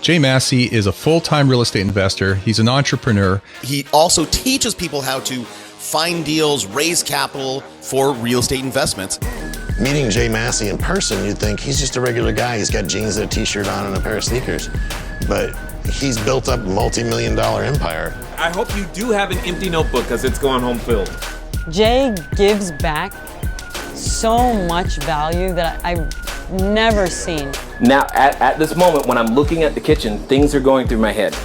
Jay Massey is a full-time real estate investor. He's an entrepreneur. He also teaches people how to find deals, raise capital for real estate investments. Meeting Jay Massey in person, you'd think he's just a regular guy. He's got jeans and a t-shirt on and a pair of sneakers. But he's built up a multi-million-dollar empire. I hope you do have an empty notebook because it's going home filled. Jay gives back so much value that I've never seen. Now, at this moment, when I'm looking at the kitchen, things are going through my head.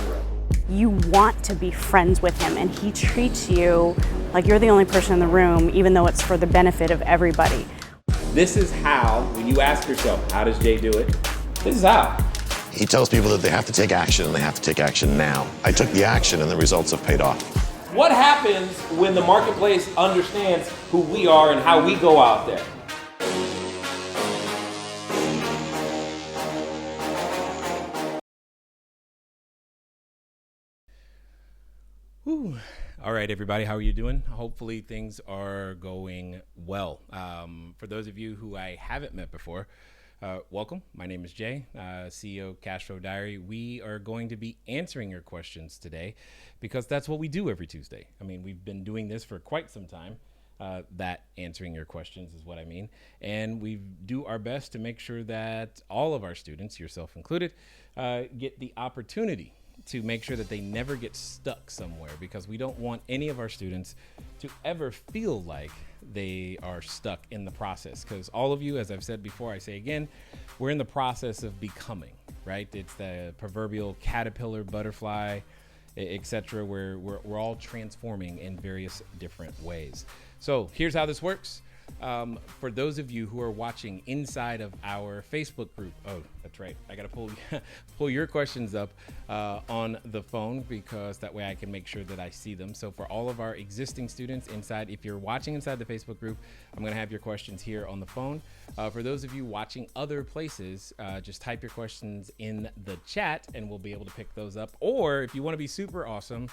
You want to be friends with him, and he treats you like you're the only person in the room, even though it's for the benefit of everybody. This is how, when you ask yourself, how does Jay do it? This is how. He tells people that they have to take action, and they have to take action now. I took the action, and the results have paid off. What happens when the marketplace understands who we are and how we go out there? Whew. All right, everybody, how are you doing? Hopefully things are going well. For those of you who I haven't met before, welcome. My name is Jay, CEO CashFlowDiary. We are going to be answering your questions today because that's what we do every Tuesday. I mean, we've been doing this for quite some time. That answering your questions is what I mean. And we do our best to make sure that all of our students, yourself included, get the opportunity to make sure that they never get stuck somewhere, because we don't want any of our students to ever feel like they are stuck in the process. Because all of you, as I've said before, I say again, we're in the process of becoming, right? It's the proverbial caterpillar, butterfly, etc. Where we're all transforming in various different ways. So here's how this works. For those of you who are watching inside of our Facebook group, oh, that's right, I gotta pull your questions up on the phone, because that way I can make sure that I see them. So for all of our existing students inside, if you're watching inside the Facebook group, I'm gonna have your questions here on the phone. For those of you watching other places, just type your questions in the chat and we'll be able to pick those up. Or if you wanna be super awesome,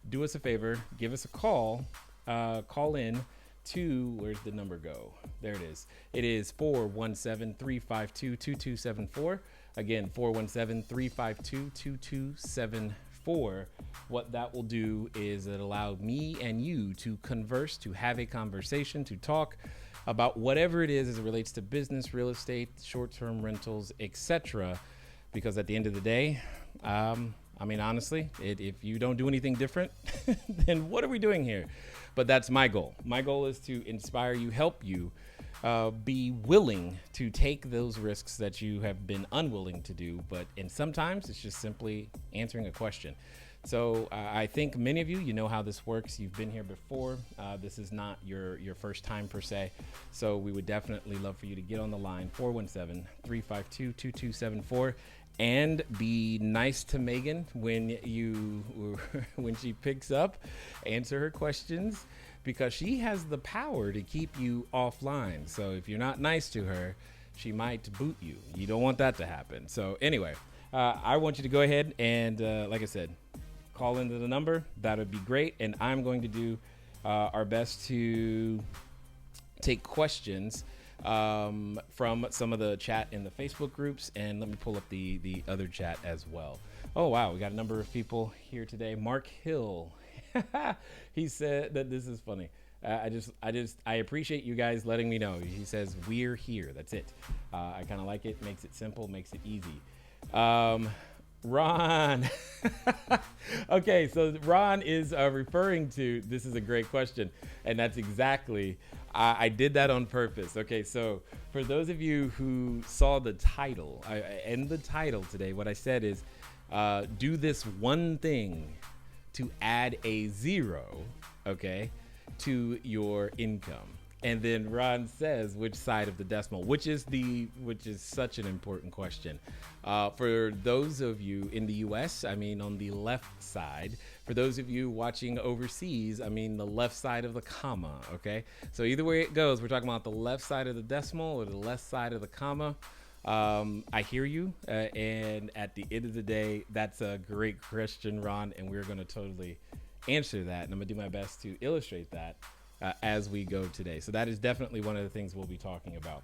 do us a favor, give us a call, call in to, where's the number go? There it is. It is 417-352-2274. Again, 417-352-2274. What that will do is it allow me and you to converse, to have a conversation, to talk about whatever it is as it relates to business, real estate, short-term rentals, etc. Because at the end of the day, I mean, honestly, if you don't do anything different, then what are we doing here? But that's my goal. My goal is to inspire you, help you be willing to take those risks that you have been unwilling to do. And sometimes it's just simply answering a question. So I think many of you, you know how this works. You've been here before. This is not your first time per se. So we would definitely love for you to get on the line, 417-352-2274. And be nice to Megan when she picks up, answer her questions, because she has the power to keep you offline. So if you're not nice to her, she might boot you. You don't want that to happen. So anyway, I want you to go ahead and, like I said, call into the number. That would be great. And I'm going to do our best to take questions from some of the chat in the Facebook groups, and let me pull up the other chat as well. Oh wow, we got a number of people here today. Mark Hill, he said that this is funny. I appreciate you guys letting me know. He says we're here. That's it. I kind of like it. Makes it simple. Makes it easy. Ron. Okay, so Ron is referring to, this is a great question, and that's exactly, I did that on purpose. Okay, so for those of you who saw the title, in the title today, what I said is, do this one thing to add a zero, okay, to your income. And then Ron says which side of the decimal, which is such an important question. For those of you in the US, I mean on the left side. For those of you watching overseas, I mean the left side of the comma, okay? So either way it goes, we're talking about the left side of the decimal or the left side of the comma. I hear you, and at the end of the day, that's a great question, Ron, and we're gonna totally answer that, and I'm gonna do my best to illustrate that as we go today. So that is definitely one of the things we'll be talking about.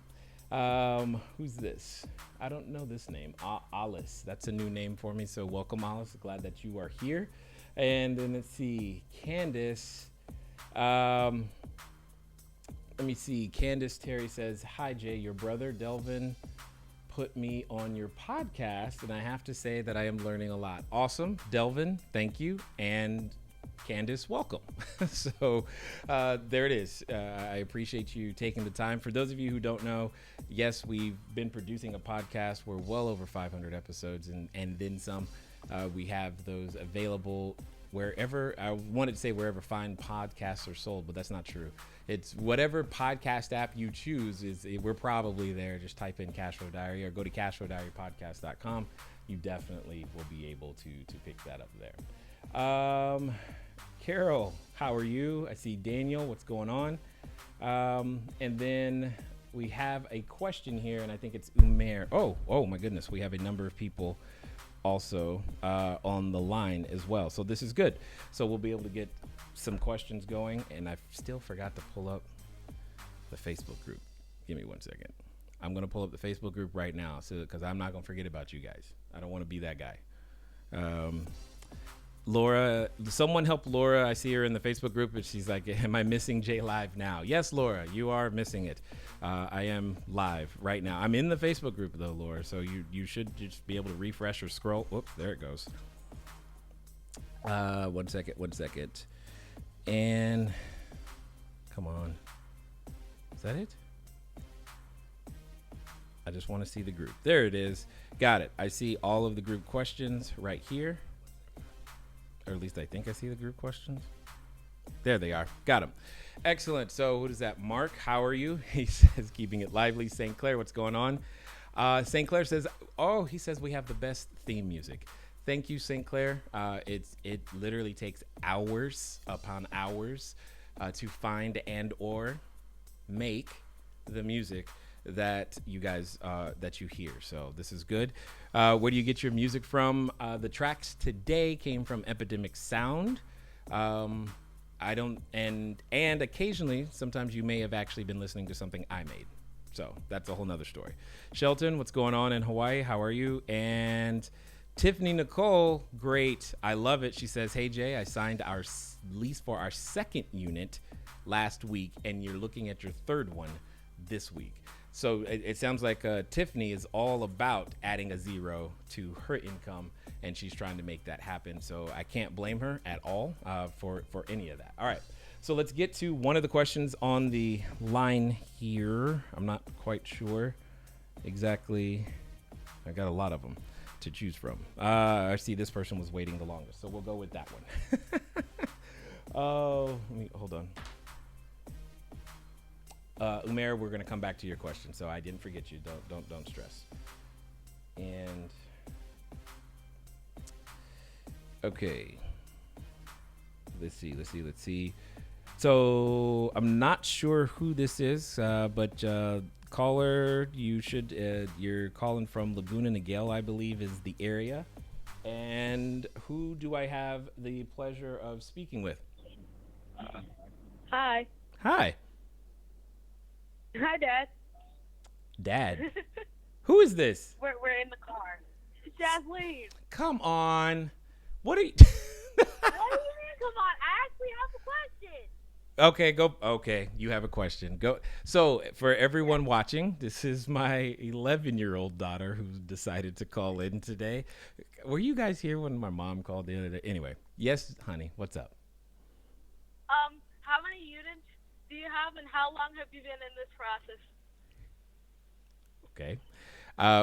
Who's this? I don't know this name. Alice. That's a new name for me. So welcome, Alice. Glad that you are here. And then let's see, Candace. Let me see. Candace Terry says, "Hi Jay, your brother Delvin put me on your podcast, and I have to say that I am learning a lot." Awesome, Delvin. Thank you. And Candace, welcome. So there it is. I appreciate you taking the time. For those of you who don't know, yes, we've been producing a podcast. We're well over 500 episodes and then some. We have those available wherever, I wanted to say wherever fine podcasts are sold, but that's not true. It's whatever podcast app you choose, we're probably there. Just type in CashFlowDiary or go to CashFlowDiaryPodcast.com. You definitely will be able to pick that up there. Carol, how are you? I see Daniel. What's going on? And then we have a question here, and I think it's Umair. Oh my goodness. We have a number of people also on the line as well. So this is good. So we'll be able to get some questions going, and I still forgot to pull up the Facebook group. Give me 1 second. I'm going to pull up the Facebook group right now because I'm not going to forget about you guys. I don't want to be that guy. Laura, someone help Laura. I see her in the Facebook group, but she's like, "Am I missing Jay Live now?" Yes, Laura, you are missing it. I am live right now. I'm in the Facebook group though, Laura, so you should just be able to refresh or scroll. Whoops, there it goes. 1 second. And come on. Is that it? I just want to see the group. There it is. Got it. I see all of the group questions right here. Or at least I think I see the group questions. There they are. Got them. Excellent. So what is that? Mark, how are you? He says, keeping it lively. St. Clair, what's going on? St. Clair says, he says we have the best theme music. Thank you, St. Clair. It literally takes hours upon hours to find and or make the music that you guys that you hear. So this is good. Where do you get your music from? The tracks today came from Epidemic Sound. I don't and occasionally sometimes you may have actually been listening to something I made. So that's a whole nother story. Shelton, what's going on in Hawaii? How are you? And Tiffany Nicole, great. I love it. She says, "Hey Jay, I signed our lease for our second unit last week, and you're looking at your third one this week." So it sounds like Tiffany is all about adding a zero to her income, and she's trying to make that happen. So I can't blame her at all for any of that. All right, so let's get to one of the questions on the line here. I'm not quite sure exactly. I got a lot of them to choose from. I see this person was waiting the longest, so we'll go with that one. Let me hold on. Umair, we're going to come back to your question, so I didn't forget you. Don't stress. And okay, let's see. So I'm not sure who this is, but caller, you're calling from Laguna Niguel, I believe, is the area. And who do I have the pleasure of speaking with? Hi. Hi. Hi, Dad. Dad? Who is this? We're in the car. It's Jasleen. Come on. What are you? What do you mean, come on? I actually have a question. Okay, go. Okay, you have a question. Go. So for everyone watching, this is my 11-year-old daughter who decided to call in today. Were you guys here when my mom called the other day? Anyway, yes, honey, what's up? How many units do you have, and how long have you been in this process? Okay.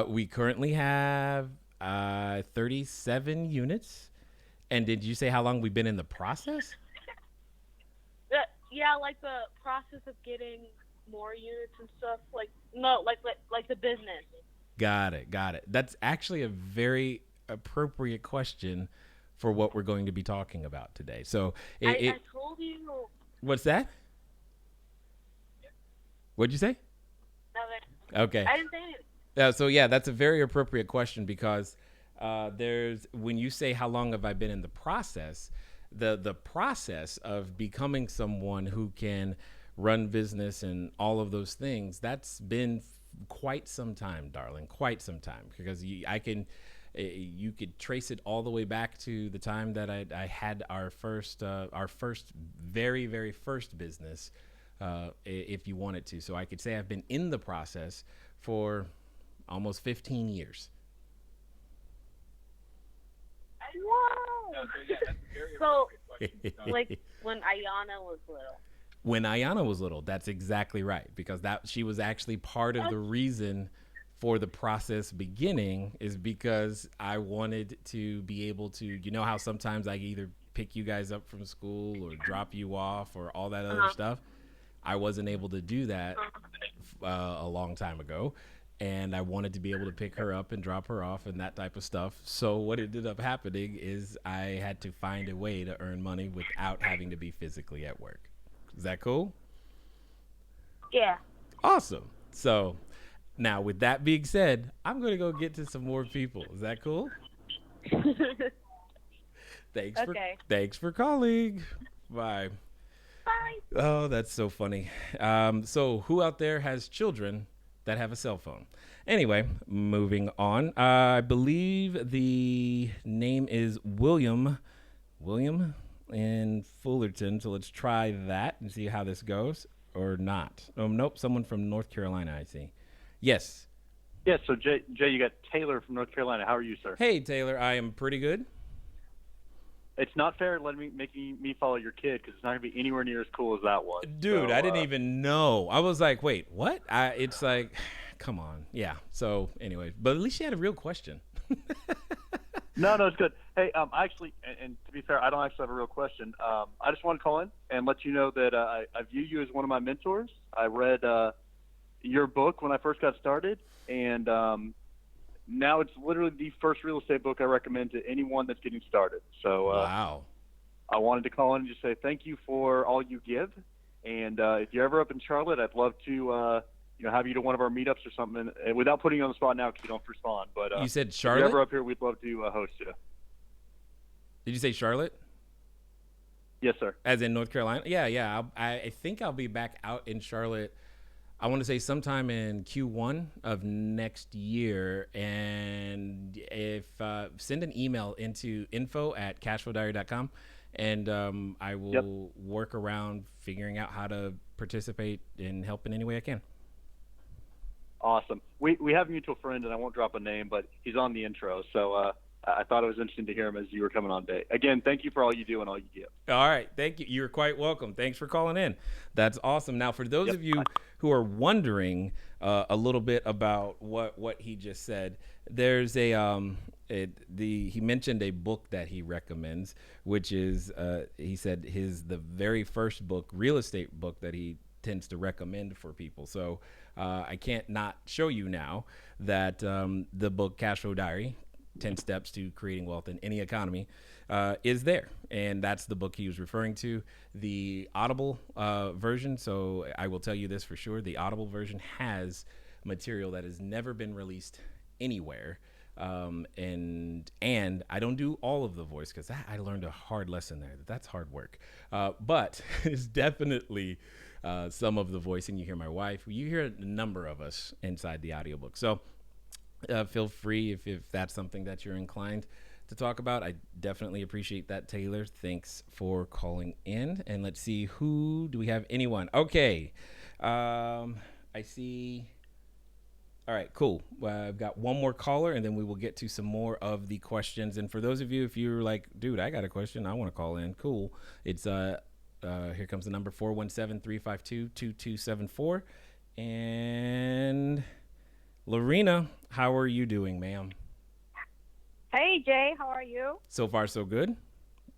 We currently have 37 units. And did you say how long we've been in the process? Yeah, like the process of getting more units and stuff. Like the business. Got it. That's actually a very appropriate question for what we're going to be talking about today. So I told you. What's that? What'd you say? Nothing. Okay. I didn't say anything. So yeah, that's a very appropriate question because when you say how long have I been in the process, the process of becoming someone who can run business and all of those things, that's been quite some time, darling, quite some time, because you could trace it all the way back to the time that I had our first very, very first business, if you wanted to. So I could say I've been in the process for almost 15 years. Wow. So, like when Ayana was little. When Ayana was little, that's exactly right, because she was actually part of the reason for the process beginning, is because I wanted to be able to, you know how sometimes I either pick you guys up from school or drop you off or all that other stuff. I wasn't able to do that a long time ago, and I wanted to be able to pick her up and drop her off and that type of stuff. So what ended up happening is I had to find a way to earn money without having to be physically at work. Is that cool? Yeah. Awesome. So now, with that being said, I'm going to go get to some more people. Is that cool? Thanks for calling. Bye. Bye. Oh, that's so funny. So who out there has children that have a cell phone? Anyway, moving on. I believe the name is William in Fullerton. So let's try that and see how this goes, or not. Oh, nope. Someone from North Carolina, I see. Yes. Yes. So Jay, you got Taylor from North Carolina. How are you, sir? Hey, Taylor. I am pretty good. It's not fair making me follow your kid, because it's not going to be anywhere near as cool as that was. Dude, so, I didn't even know. I was like, wait, what? It's like, come on. Yeah. So anyway, but at least she had a real question. No, it's good. Hey, actually, and to be fair, I don't actually have a real question. I just want to call in and let you know that I view you as one of my mentors. I read your book when I first got started, and now it's literally the first real estate book I recommend to anyone that's getting started. So wow. I wanted to call in and just say thank you for all you give. And if you're ever up in Charlotte, I'd love to have you to one of our meetups or something. And without putting you on the spot now because you don't respond. But you said Charlotte? If you're ever up here, we'd love to host you. Did you say Charlotte? Yes, sir. As in North Carolina? Yeah. I think I'll be back out in Charlotte, I want to say sometime in Q1 of next year. And if send an email into info@cashflowdiary.com, and I will work around figuring out how to participate and help in any way I can. Awesome. We have a mutual friend, and I won't drop a name, but he's on the intro. So I thought it was interesting to hear him as you were coming on day. Again, thank you for all you do and all you give. All right. Thank you. You're quite welcome. Thanks for calling in. That's awesome. Now, for those of you who are wondering a little bit about what he just said, there's he mentioned a book that he recommends, which is, he said the very first book, real estate book, that he tends to recommend for people. So I can't not show you now that the book CashFlow Diary, 10 Steps to Creating Wealth in Any Economy, is there. And that's the book he was referring to. The Audible version, so I will tell you this for sure, the Audible version has material that has never been released anywhere. And I don't do all of the voice, because I learned a hard lesson there. That's hard work. But it's definitely some of the voice, and you hear my wife. You hear a number of us inside the audiobook. So feel free if that's something that you're inclined to talk about. I definitely appreciate that, Taylor. Thanks for calling in. And let's see, do we have anyone? Okay. I see. All right, cool. I've got one more caller, and then we will get to some more of the questions. And for those of you, if you're like, dude, I got a question, I want to call in, cool. It's here comes the number, 417-352-2274. And Lorena, how are you doing, ma'am? Hey, Jay, how are you? So far, so good.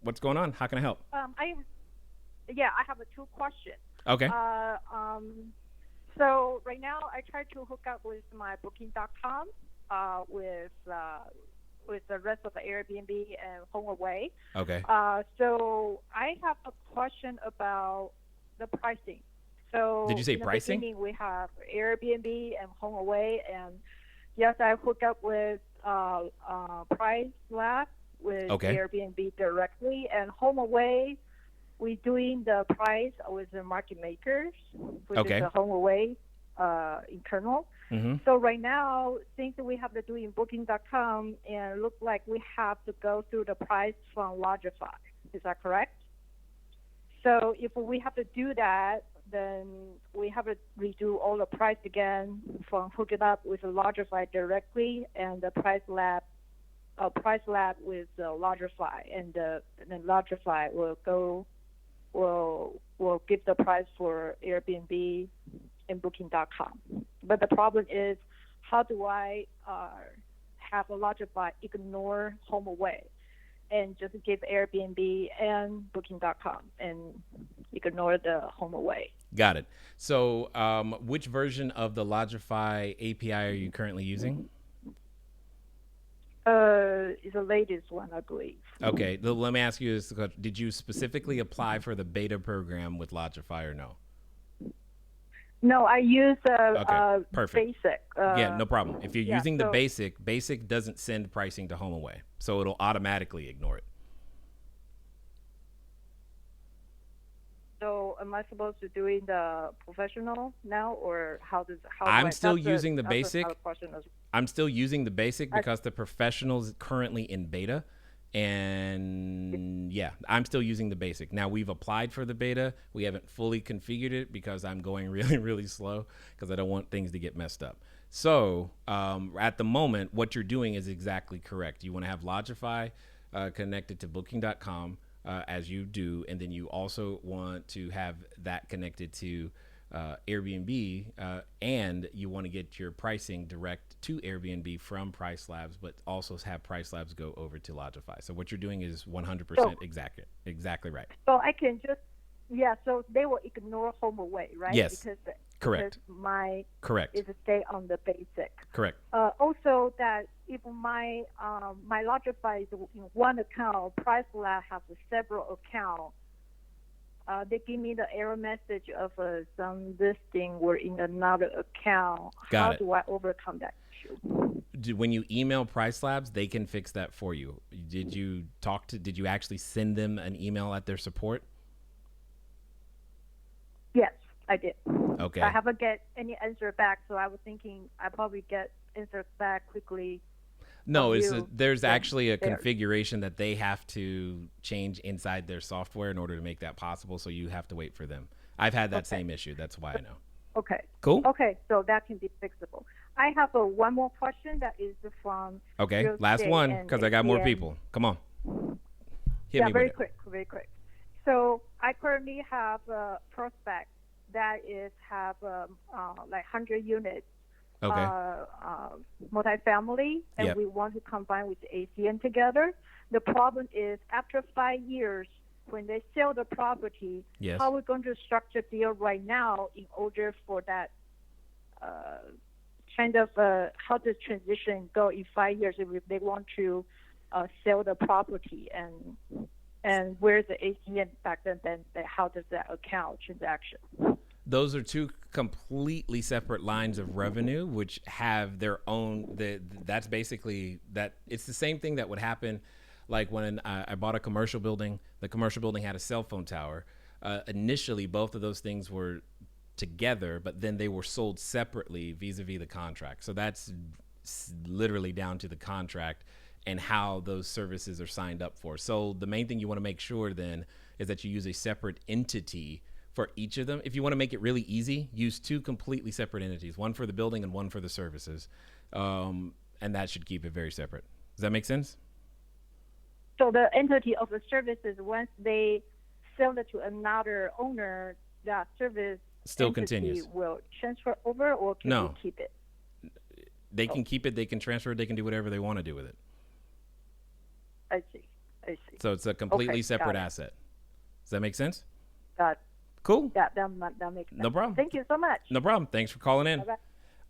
What's going on? How can I help? I have two questions. Okay. So right now I try to hook up with my Booking.com with the rest of the Airbnb and HomeAway. Okay. So I have a question about the pricing. So did you say in the pricing? beginning, we have Airbnb and HomeAway, and yes, I hook up with Price Lab with Airbnb directly, and HomeAway, we're doing the price with the market makers, which is the HomeAway. internal. Mm-hmm. So right now, things that we have to do in Booking.com, and look like we have to go through the price from Lodgify. Is that correct? So if we have to do that, then we have to redo all the price again from hook it up with Lodgify directly and the price lab with Lodgify, and then Lodgify will give the price for Airbnb and Booking.com. But the problem is, how do I have a Lodgify ignore HomeAway and just give Airbnb and Booking.com and ignore the HomeAway? Got it. So which version of the Lodgify API are you currently using? It's the latest one, I believe. Okay, let me ask you this: did you specifically apply for the beta program with Lodgify or no? No, I use Okay, perfect. basic. Yeah, no problem. If you're using the so basic doesn't send pricing to HomeAway, so it'll automatically ignore it. So am I supposed to do the professional now, or how do I'm I, still that's using the that's basic. another question as well. I'm still using the basic because the professional is currently in beta. And yeah, I'm still using the basic. Now we've applied for the beta. We haven't fully configured it because I'm going really, really slow because I don't want things to get messed up. So at the moment, what you're doing is exactly correct. You want to have Lodgify connected to Booking.com as you do. And then you also want to have that connected to Airbnb, and you want to get your pricing direct to Airbnb from Price Labs, but also have Price Labs go over to Lodgify. So what you're doing is 100% exactly right. So I can just, so they will ignore HomeAway, right? Yes, because correct. Because my correct is to stay on the basic. Correct. Also, that if my my Lodgify is in one account, Price Lab has several accounts. They give me the error message of some listing were in another account. How do I overcome that issue? When you email Price Labs, they can fix that for you. Did you actually send them an email at their support? Yes, I did. Okay. I haven't get any answer back, so I was thinking I probably get answers back quickly. No, there's actually a configuration that they have to change inside their software in order to make that possible, so you have to wait for them. I've had that same issue. That's why I know. Okay. Cool. Okay, so that can be fixable. I have one more question that is from Okay, last one, because I got more people. Come on. Hit me very with quick, very quick. So I currently have a prospect that have like 100 units. Okay. Multifamily, and we want to combine with ACN together. The problem is, after 5 years, when they sell the property, how are we going to structure the deal right now in order for that kind of how the transition go in 5 years if they want to sell the property, and where's the ACN back then how does that account transaction? Those are two completely separate lines of revenue, which have their own. That's basically that. It's the same thing that would happen, like when I bought a commercial building. The commercial building had a cell phone tower. Initially, both of those things were together, but then they were sold separately vis-a-vis the contract. So that's literally down to the contract and how those services are signed up for. So the main thing you want to make sure then is that you use a separate entity for each of them. If you want to make it really easy, use two completely separate entities, one for the building and one for the services. And that should keep it very separate. Does that make sense? So the entity of the services, once they sell it to another owner, that service still entity continues. Will transfer over, or can they keep it? They can keep it, they can transfer it, they can do whatever they want to do with it. I see. So it's a completely separate asset. Does that make sense? Got it. Cool. That makes sense. No problem. Thank you so much. No problem. Thanks for calling in. Bye-bye.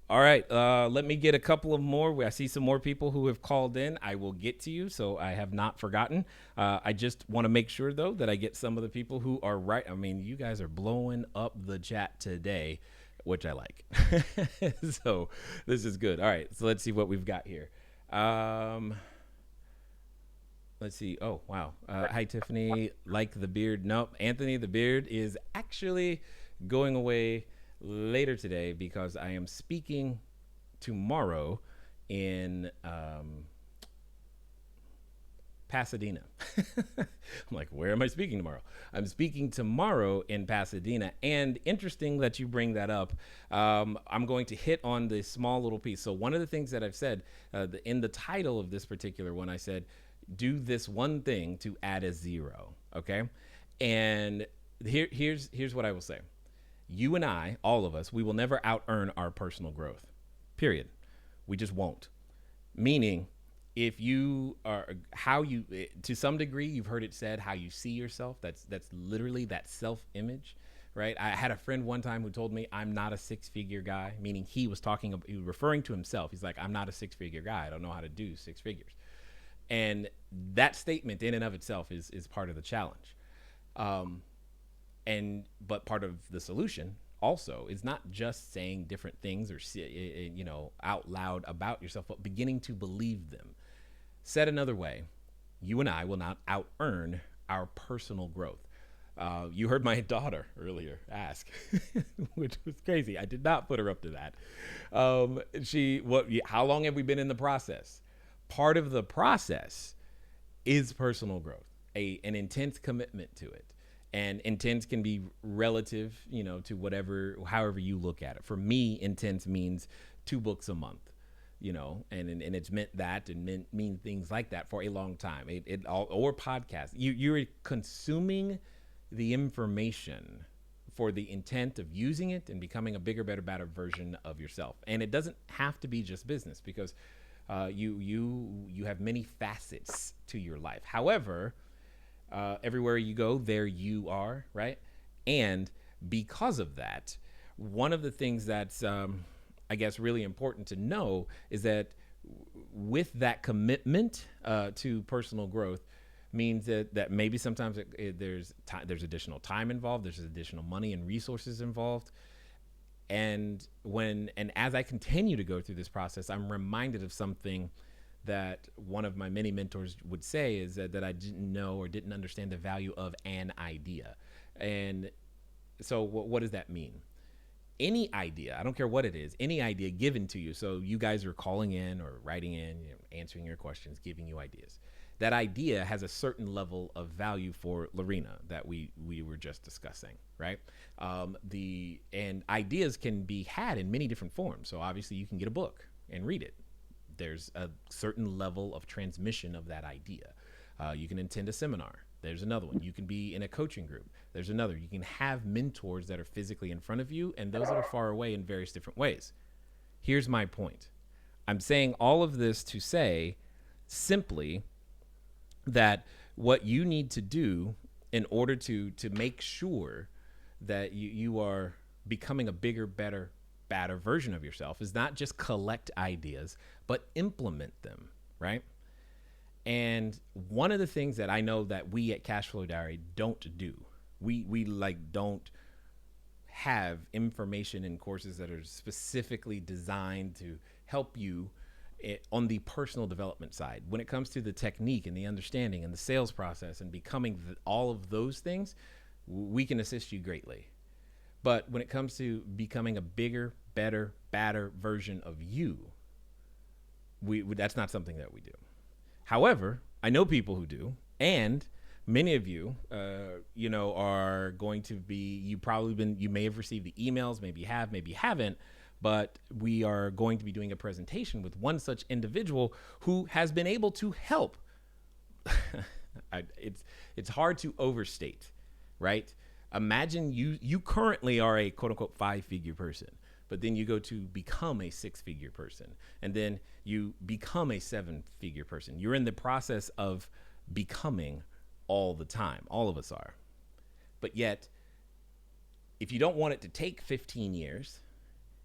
All right. Let me get a couple of more. I see some more people who have called in. I will get to you, so I have not forgotten. I just want to make sure, though, that I get some of the people who are right. I mean, you guys are blowing up the chat today, which I like. So this is good. All right. So let's see what we've got here. Let's see. Oh, wow. Hi, Tiffany. Like the beard. Nope. Anthony, the beard is actually going away later today because I am speaking tomorrow in Pasadena. I'm like, where am I speaking tomorrow? I'm speaking tomorrow in Pasadena. And interesting that you bring that up. I'm going to hit on this small little piece. So one of the things that I've said in the title of this particular one, I said, do this one thing to add a 0. Okay. And here's what I will say. You and I, all of us, we will never out earn our personal growth, period. We just won't. Meaning, if you are to some degree, you've heard it said, how you see yourself, that's literally that self-image, right? I had a friend one time who told me I'm not a 6-figure guy, meaning he was referring to himself. He's like, I'm not a 6-figure guy. I don't know how to do 6 figures. And that statement in and of itself is part of the challenge. But part of the solution also is not just saying different things or, out loud about yourself, but beginning to believe them. Said another way, you and I will not out earn our personal growth. You heard my daughter earlier ask, which was crazy. I did not put her up to that. How long have we been in the process? Part of the process is personal growth, an intense commitment to it. And intense can be relative, to however you look at it. For me, intense means 2 books a month, and it's meant that and mean things like that for a long time. Or podcasts. You're consuming the information for the intent of using it and becoming a bigger, better version of yourself. And it doesn't have to be just business because you have many facets to your life. However, everywhere you go, there you are, right? And because of that, one of the things that's, I guess, really important to know is that with that commitment to personal growth means that maybe sometimes there's additional time involved, there's additional money and resources involved. And as I continue to go through this process, I'm reminded of something that one of my many mentors would say is that I didn't know or didn't understand the value of an idea. And so what does that mean? Any idea, I don't care what it is, any idea given to you. So you guys are calling in or writing in, answering your questions, giving you ideas. That idea has a certain level of value for Lorena that we were just discussing, right? And ideas can be had in many different forms. So obviously you can get a book and read it. There's a certain level of transmission of that idea. You can attend a seminar. There's another one. You can be in a coaching group. There's another. You can have mentors that are physically in front of you and those that are far away in various different ways. Here's my point. I'm saying all of this to say simply that what you need to do in order to make sure that you are becoming a bigger, better version of yourself is not just collect ideas, but implement them, right? And one of the things that I know that we at CashFlowDiary don't do, we don't have information in courses that are specifically designed to help you on the personal development side. When it comes to the technique and the understanding and the sales process and becoming all of those things, we can assist you greatly. But when it comes to becoming a bigger, better, badder version of you, that's not something that we do. However, I know people who do, and many of you, are going to be, you may have received the emails, maybe you have, maybe you haven't, but we are going to be doing a presentation with one such individual who has been able to help. It's hard to overstate, right? Imagine you currently are a quote unquote 5-figure person, but then you go to become a 6-figure person, and then you become a 7-figure person. You're in the process of becoming all the time. All of us are. But yet, if you don't want it to take 15 years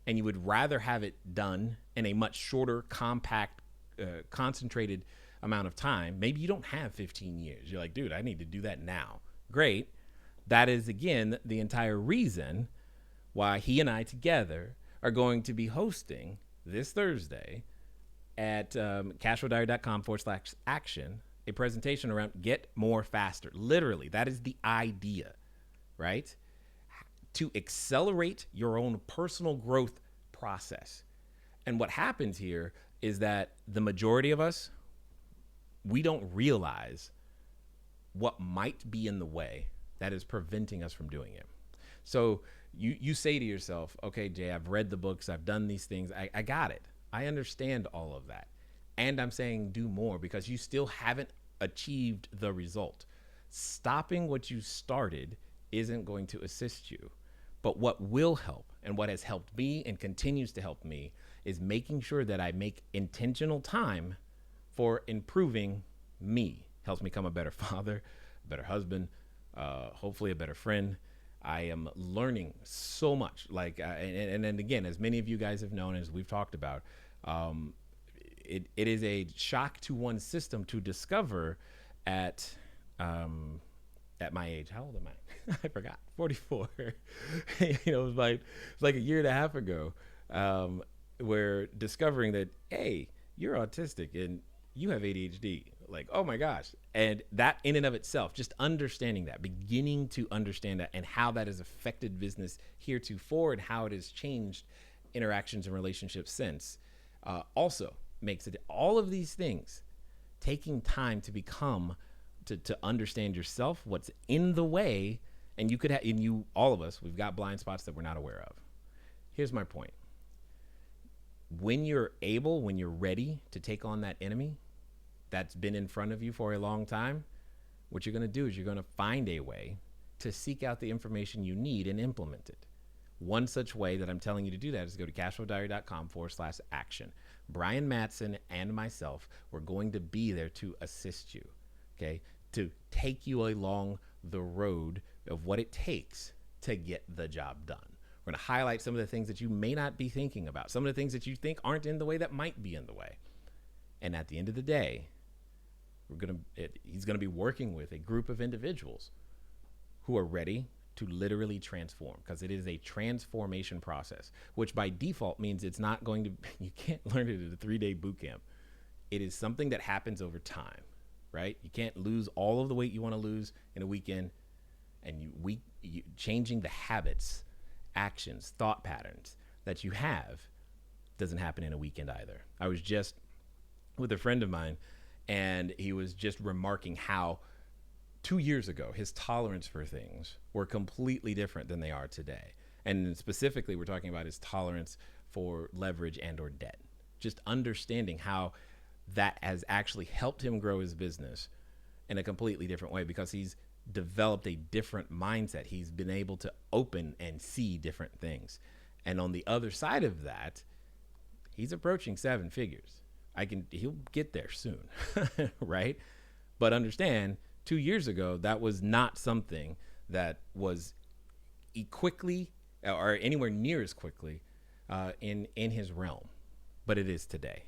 and you would rather have it done in a much shorter, compact, concentrated amount of time, maybe you don't have 15 years. You're like, dude, I need to do that now. Great. That is, again, the entire reason why he and I together are going to be hosting this Thursday at cashflowdiary.com/action, a presentation around get more faster. Literally, that is the idea, right? to accelerate your own personal growth process. And what happens here is that the majority of us, we don't realize what might be in the way that is preventing us from doing it. So you say to yourself, okay, Jay, I've read the books, I've done these things, I got it. I understand all of that. And I'm saying do more because you still haven't achieved the result. Stopping what you started isn't going to assist you. But what will help, and what has helped me and continues to help me, is making sure that I make intentional time for improving me. Helps me become a better father, a better husband, hopefully a better friend. I am learning so much. And then again, as many of you guys have known, as we've talked about, it is a shock to one's system to discover at my age. How old am I? I forgot. 44. It was like a year and a half ago, where discovering that, hey, you're autistic and you have ADHD. Like, oh my gosh. And that in and of itself, just understanding that, beginning to understand that and how that has affected business heretofore and how it has changed interactions and relationships since, also makes it, all of these things, taking time to become, to understand yourself, what's in the way, and you could have, and you, all of us, we've got blind spots that we're not aware of. Here's my point. When you're able, when you're ready to take on that enemy that's been in front of you for a long time, what you're going to do is you're going to find a way to seek out the information you need and implement it. One such way that I'm telling you to do that is go to CashFlowDiary.com/action. Brian Mattson and myself, we're going to be there to assist you, okay, to take you along the road of what it takes to get the job done. We're going to highlight some of the things that you may not be thinking about, some of the things that you think aren't in the way that might be in the way. And at the end of the day, he's going to be working with a group of individuals who are ready to literally transform, because it is a transformation process, which by default means it's not going to, you can't learn it at a 3-day boot camp. It is something that happens over time, right? You can't lose all of the weight you want to lose in a weekend, and changing the habits, actions, thought patterns that you have doesn't happen in a weekend either. I was just with a friend of mine, and he was just remarking how 2 years ago, his tolerance for things were completely different than they are today. And specifically, we're talking about his tolerance for leverage and or debt. Just understanding how that has actually helped him grow his business in a completely different way, because he's developed a different mindset. He's been able to open and see different things. And on the other side of that, he's approaching 7 figures. He'll get there soon, right? But understand, 2 years ago, that was not something that was quickly or anywhere near as quickly in his realm, but it is today.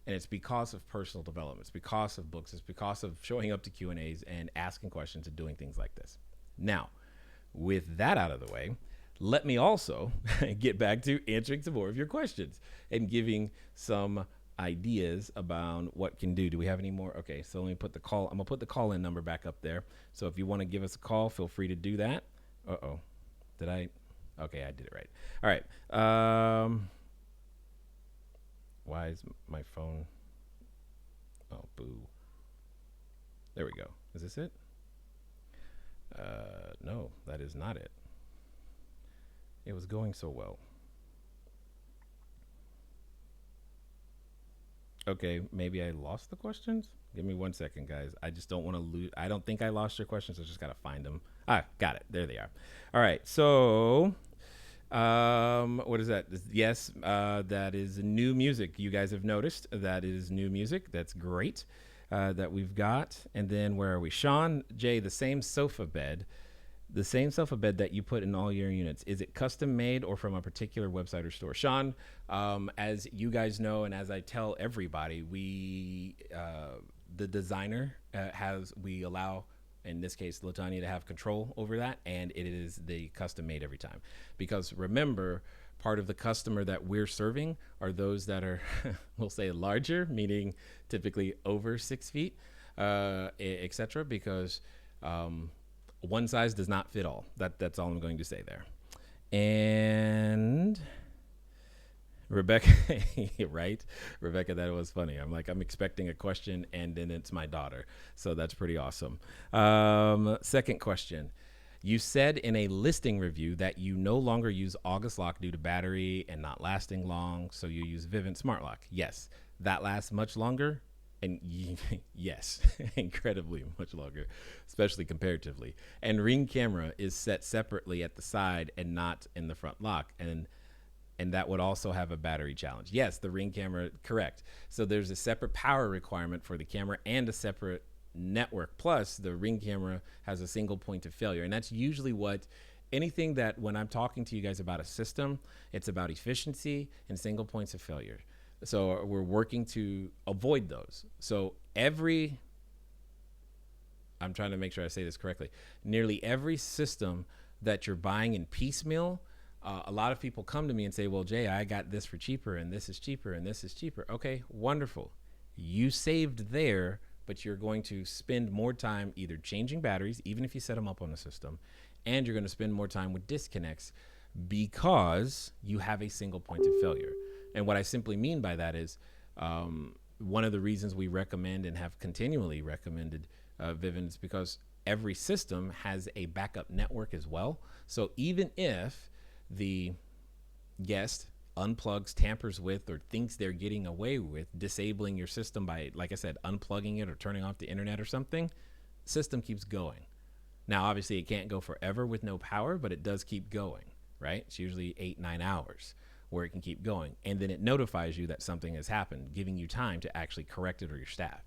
And it's because of personal development. It's because of books. It's because of showing up to Q&As and asking questions and doing things like this. Now, with that out of the way, let me also get back to answering some more of your questions and giving some ideas about what can do. Do we have any more? Okay, so let me put the call. I'm gonna put the call-in number back up there. So if you want to give us a call, feel free to do that. Did I? Okay, I did it right. All right. Why is my phone? Oh, boo. There we go. Is this it? No, that is not it. It was going so well. Okay, maybe I lost the questions. Give me 1 second, guys. I just don't want to lose. I don't think I lost your questions. I just got to find them. Got it. There they are. All right. So, what is that? Yes, that is new music. You guys have noticed that is new music. That's great that we've got. And then where are we? Sean J, the same sofa bed that you put in all your units, is it custom made or from a particular website or store? Sean, as you guys know, and as I tell everybody, the designer we allow, in this case, Latanya, to have control over that, and it is the custom made every time. Because remember, part of the customer that we're serving are those that are, we'll say, larger, meaning typically over 6 feet, etc. Because one size does not fit all. That's all I'm going to say there. And Rebecca, right? Rebecca, that was funny. I'm like, I'm expecting a question and then it's my daughter. So that's pretty awesome. Second question. You said in a listing review that you no longer use August Lock due to battery and not lasting long, so you use Vivint Smart Lock. Yes, that lasts much longer, and yes, incredibly much longer, especially comparatively. And Ring camera is set separately at the side and not in the front lock, and that would also have a battery challenge. Yes, the Ring camera, correct. So there's a separate power requirement for the camera and a separate network. Plus the Ring camera has a single point of failure, and that's usually what anything that when I'm talking to you guys about a system, it's about efficiency and single points of failure. So we're working to avoid those. So I'm trying to make sure I say this correctly, nearly every system that you're buying in piecemeal, a lot of people come to me and say, well, Jay, I got this for cheaper and this is cheaper and this is cheaper. Okay, wonderful. You saved there, but you're going to spend more time either changing batteries, even if you set them up on the system, and you're going to spend more time with disconnects because you have a single point of failure. And what I simply mean by that is one of the reasons we recommend and have continually recommended Vivint is because every system has a backup network as well. So even if the guest unplugs, tampers with, or thinks they're getting away with disabling your system by, like I said, unplugging it or turning off the internet or something, system keeps going. Now, obviously it can't go forever with no power, but it does keep going, right? It's usually 8-9 hours where it can keep going. And then it notifies you that something has happened, giving you time to actually correct it or your staff.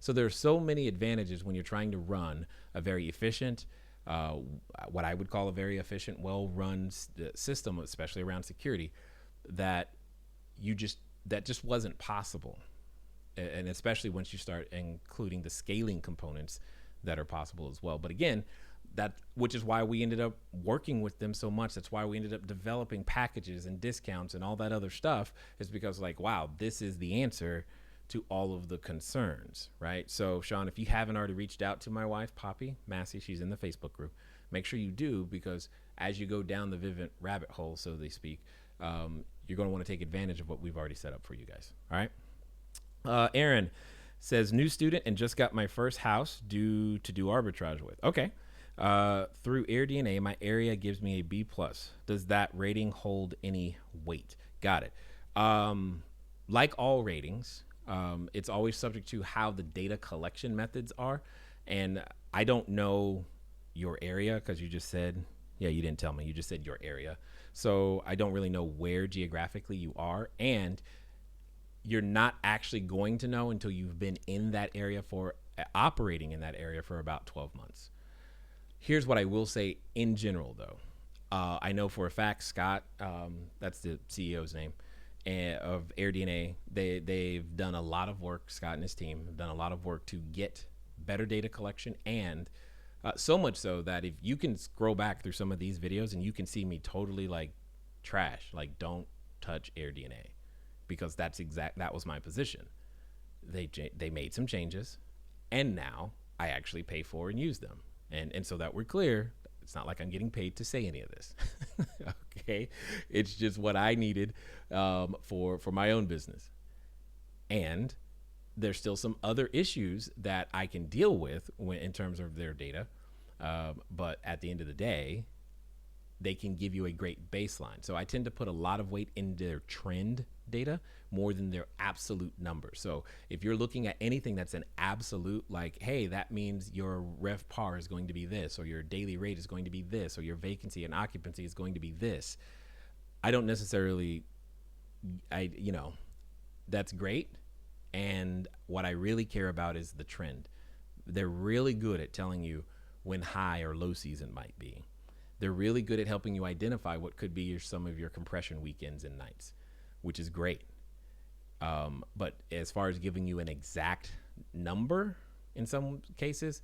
So there are so many advantages when you're trying to run a very efficient, what I would call a very efficient, well-run system, especially around security, that just wasn't possible. And especially once you start including the scaling components that are possible as well. But again, which is why we ended up working with them so much. That's why we ended up developing packages and discounts and all that other stuff, is because like, wow, this is the answer to all of the concerns, right? So Sean, if you haven't already reached out to my wife, Poppy Massey, she's in the Facebook group, make sure you do, because as you go down the Vivint rabbit hole, so to speak, you're going to want to take advantage of what we've already set up for you guys. All right. Aaron says, new student and just got my first house to do arbitrage with. Okay. Through AirDNA, my area gives me a B+. Does that rating hold any weight? Got it. Like all ratings, it's always subject to how the data collection methods are. And I don't know your area, because you just said, yeah, you didn't tell me. You just said your area. So I don't really know where geographically you are. And you're not actually going to know until you've been in that area operating in that area for about 12 months. Here's what I will say in general, though. I know for a fact, Scott, that's the CEO's name, of AirDNA, they've done a lot of work, Scott and his team have done a lot of work to get better data collection, and so much so that if you can scroll back through some of these videos and you can see me totally like trash, like don't touch AirDNA, because that was my position. They made some changes, and now I actually pay for and use them. And so that we're clear, it's not like I'm getting paid to say any of this. Okay, it's just what I needed for my own business. And there's still some other issues that I can deal with in terms of their data. But at the end of the day, they can give you a great baseline. So I tend to put a lot of weight in their trend data more than their absolute numbers. So if you're looking at anything that's an absolute, like, hey, that means your RevPAR is going to be this, or your daily rate is going to be this, or your vacancy and occupancy is going to be this, I don't necessarily, that's great. And what I really care about is the trend. They're really good at telling you when high or low season might be. They're really good at helping you identify what could be some of your compression weekends and nights, which is great. But as far as giving you an exact number, in some cases,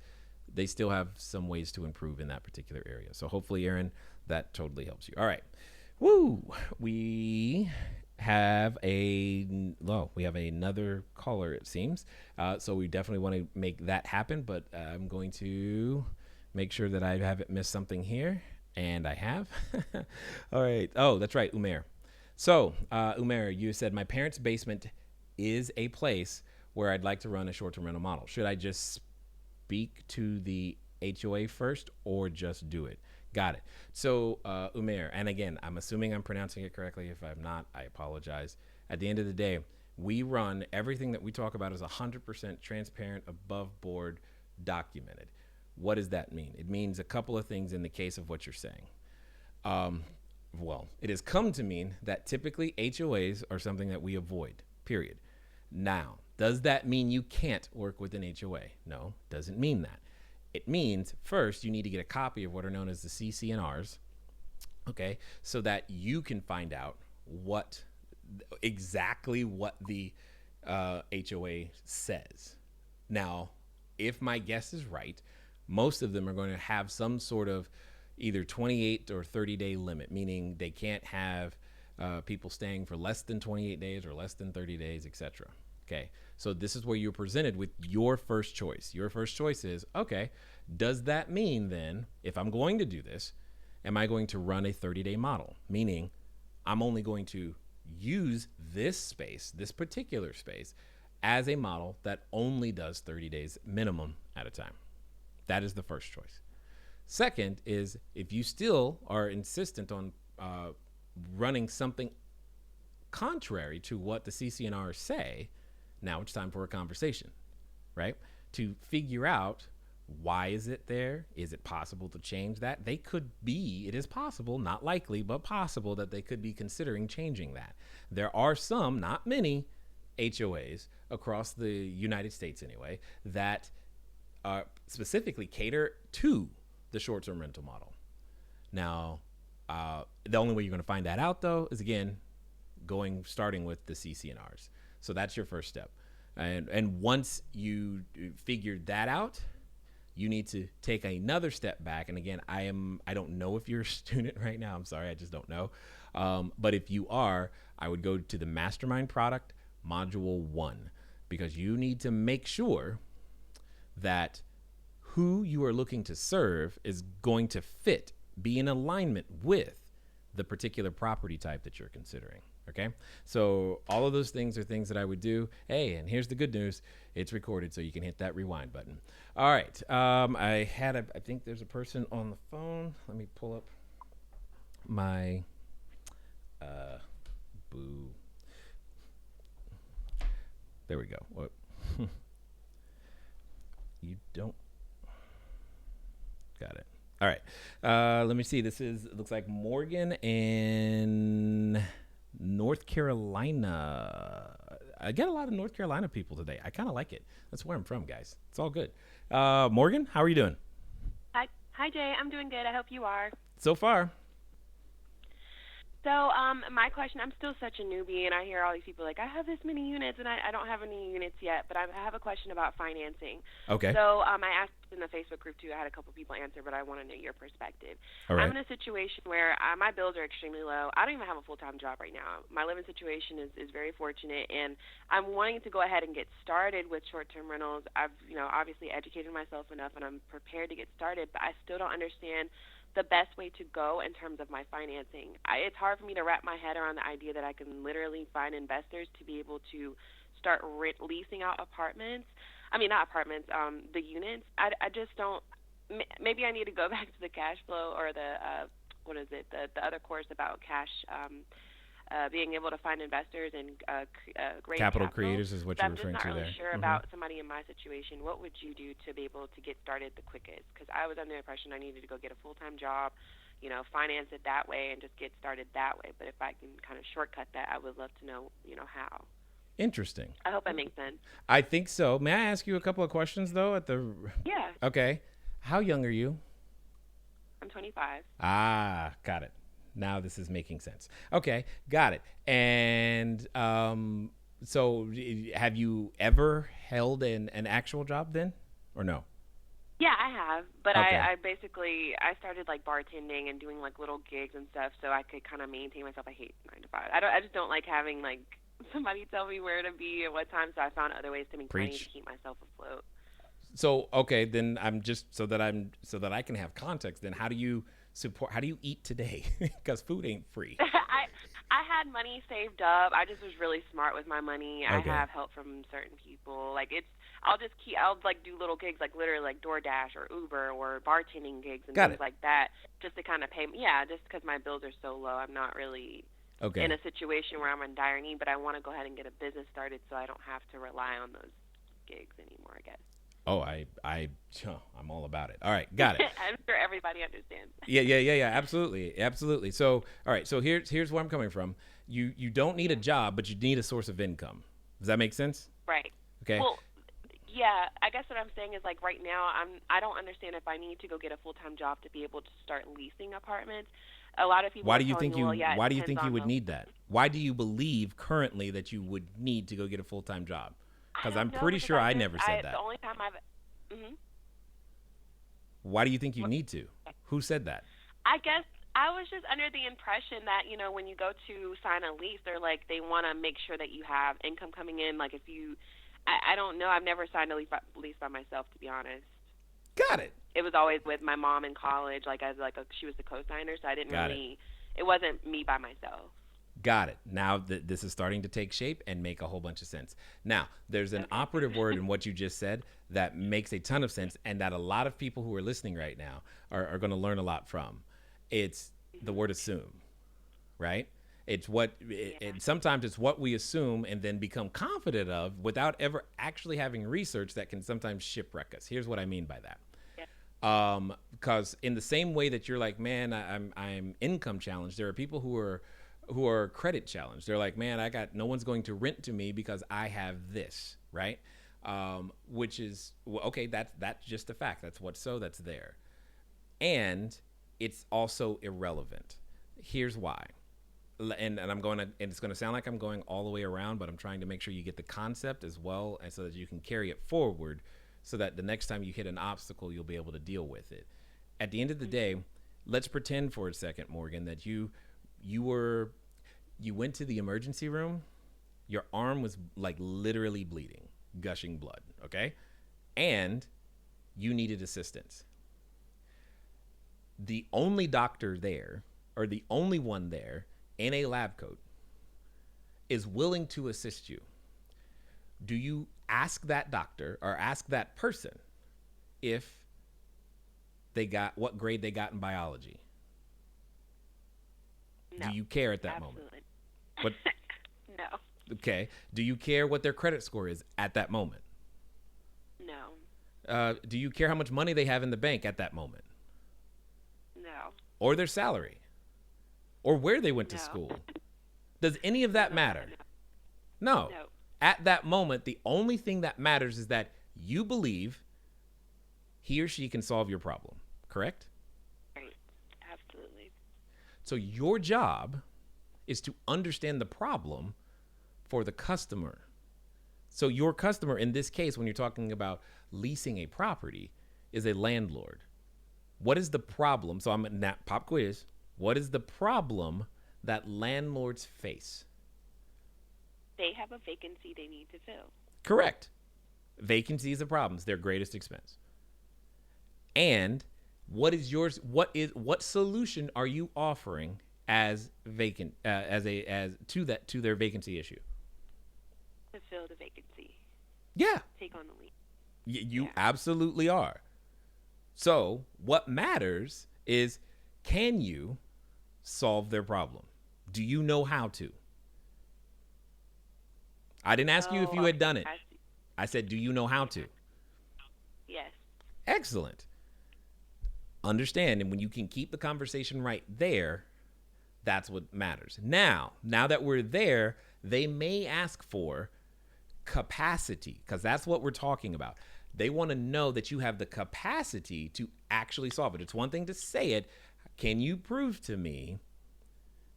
they still have some ways to improve in that particular area. So hopefully, Aaron, that totally helps you. All right. Woo! We have another caller, it seems. So we definitely want to make that happen, but I'm going to make sure that I haven't missed something here. And I have. All right. Oh, that's right, Umair. So, Umair, you said my parents' basement is a place where I'd like to run a short-term rental model. Should I just speak to the HOA first or just do it? Got it. So, Umair, and again, I'm assuming I'm pronouncing it correctly. If I'm not, I apologize. At the end of the day, we run everything that we talk about is 100% transparent, above board, documented. What does that mean? It means a couple of things in the case of what you're saying. Well, it has come to mean that typically HOAs are something that we avoid, period. Now, does that mean you can't work with an HOA? No, doesn't mean that. It means first you need to get a copy of what are known as the CC&Rs, okay, so that you can find out exactly what the HOA says. Now, if my guess is right, most of them are going to have some sort of either 28 or 30-day limit, meaning they can't have people staying for less than 28 days or less than 30 days, etc. Okay, so this is where you're presented with your first choice. Your first choice is, okay, does that mean then, if I'm going to do this, am I going to run a 30-day model? Meaning, I'm only going to use this space, this particular space, as a model that only does 30 days minimum at a time. That is the first choice. Second is, if you still are insistent on running something contrary to what the CC&Rs say, now it's time for a conversation, right? To figure out, why is it there? Is it possible to change that? It is possible, not likely, but possible that they could be considering changing that. There are some, not many, HOAs across the United States anyway, that specifically cater to the short-term rental model. Now, the only way you're going to find that out, though, is again starting with the CC&Rs. So that's your first step, and once you figured that out, you need to take another step back. And again, I don't know if you're a student right now. I'm sorry, I just don't know. But if you are, I would go to the Mastermind product, Module 1, because you need to make sure that who you are looking to serve is going to be in alignment with the particular property type that you're considering. Okay, so all of those things are things that I would do. Hey, and here's the good news. It's recorded, so you can hit that rewind button. All right, I think there's a person on the phone. Let me pull up my boo. There we go. What? You don't. Got it. All right. Let me see. It looks like Morgan in North Carolina. I get a lot of North Carolina people today. I kind of like it. That's where I'm from, guys. It's all good. Morgan, how are you doing? Hi, Jay. I'm doing good. I hope you are. So far. So, my question, I'm still such a newbie, and I hear all these people like, I have this many units, and I don't have any units yet, but I have a question about financing. Okay. So, I asked in the Facebook group, too. I had a couple people answer, but I want to know your perspective. All right. I'm in a situation where my bills are extremely low. I don't even have a full-time job right now. My living situation is very fortunate, and I'm wanting to go ahead and get started with short-term rentals. I've, obviously educated myself enough, and I'm prepared to get started, but I still don't understand the best way to go in terms of my financing. It's hard for me to wrap my head around the idea that I can literally find investors to be able to start leasing out apartments. I mean, not apartments, the units. I just don't. Maybe I need to go back to the cash flow or the other course about cash, being able to find investors and great capital creators is what you're referring to there. I'm just not really sure about somebody in my situation. What would you do to be able to get started the quickest? Because I was under the impression I needed to go get a full-time job, finance it that way and just get started that way. But if I can kind of shortcut that, I would love to know, how. Interesting. I hope that makes sense. I think so. May I ask you a couple of questions, though? Yeah. Okay. How young are you? I'm 25. Ah, got it. Now this is making sense. Okay, got it. And so have you ever held an actual job then, or no? Yeah, I have. But Okay. I basically started like bartending and doing like little gigs and stuff so I could kind of maintain myself. I hate 9 to 5. I just don't like having like somebody tell me where to be at what time, so I found other ways to make money to keep myself afloat. So, okay, then I'm just so that I can have context, then how do you support? How do you eat today? Because food ain't free. I had money saved up. I just was really smart with my money. Okay. I have help from certain people. Like I'll like do little gigs, like literally like DoorDash or Uber or bartending gigs and things like that, just to kind of pay me. Yeah, just because my bills are so low, I'm not really in a situation where I'm in dire need. But I want to go ahead and get a business started so I don't have to rely on those gigs anymore, I guess. Oh, I'm all about it. All right, got it. I'm sure everybody understands. Yeah, absolutely. So, all right, so here's where I'm coming from. You don't need a job, but you need a source of income. Does that make sense? Right. Okay. Well, yeah, I guess what I'm saying is, like, right now I don't understand if I need to go get a full-time job to be able to start leasing apartments. A lot of people Why do you think you would need need that? Why do you believe currently that you would need to go get a full-time job? Because I'm pretty sure I never said that. The only time Why do you think you need to? Who said that? I guess I was just under the impression that, you know, when you go to sign a lease, they want to make sure that you have income coming in. Like if you, I don't know. I've never signed a lease by myself, to be honest. Got it. It was always with my mom in college, she was the co-signer, so I didn't it wasn't me by myself. Got it. Now this is starting to take shape and make a whole bunch of sense. Now, there's an operative word in what you just said that makes a ton of sense and that a lot of people who are listening right now are going to learn a lot from. It's the word assume, right? It's sometimes it's what we assume and then become confident of without ever actually having research that can sometimes shipwreck us. Here's what I mean by that. Because in the same way that you're like, man, I'm income challenged, there are people who are credit challenged. They're like, man, no one's going to rent to me because I have this, right? Which is, okay, that's just a fact. That's there. And it's also irrelevant. Here's why. And it's going to sound like I'm going all the way around, but I'm trying to make sure you get the concept as well, and so that you can carry it forward so that the next time you hit an obstacle, you'll be able to deal with it. At the end of the day, let's pretend for a second, Morgan, that you went to the emergency room, your arm was like literally bleeding, gushing blood, okay? And you needed assistance. The only doctor there, or the only one there in a lab coat, is willing to assist you. Do you ask that doctor or ask that person if what grade they got in biology? No. Do you care at that Absolutely. moment? What? No. Okay. Do you care what their credit score is at that moment? No. Do you care how much money they have in the bank at that moment? No. Or their salary? Or where they went to school? Does any of that matter? No. At that moment, the only thing that matters is that you believe he or she can solve your problem, correct? Right. Absolutely. So your job is to understand the problem for the customer. So your customer, in this case, when you're talking about leasing a property, is a landlord. What is the problem? So I'm at pop quiz. What is the problem that landlords face? They have a vacancy they need to fill. Correct. Vacancy is a problem. It's their greatest expense. And what is yours? What solution are you offering as vacant to their vacancy issue? To fill the vacancy. Yeah. Take on the lead. You absolutely are. So what matters is, can you solve their problem? Do you know how to? I didn't ask you if you had done it. I said, do you know how to? Yes. Excellent. Understand, and when you can keep the conversation right there, that's what matters. Now that we're there, they may ask for capacity, because that's what we're talking about. They want to know that you have the capacity to actually solve it. It's one thing to say it. Can you prove to me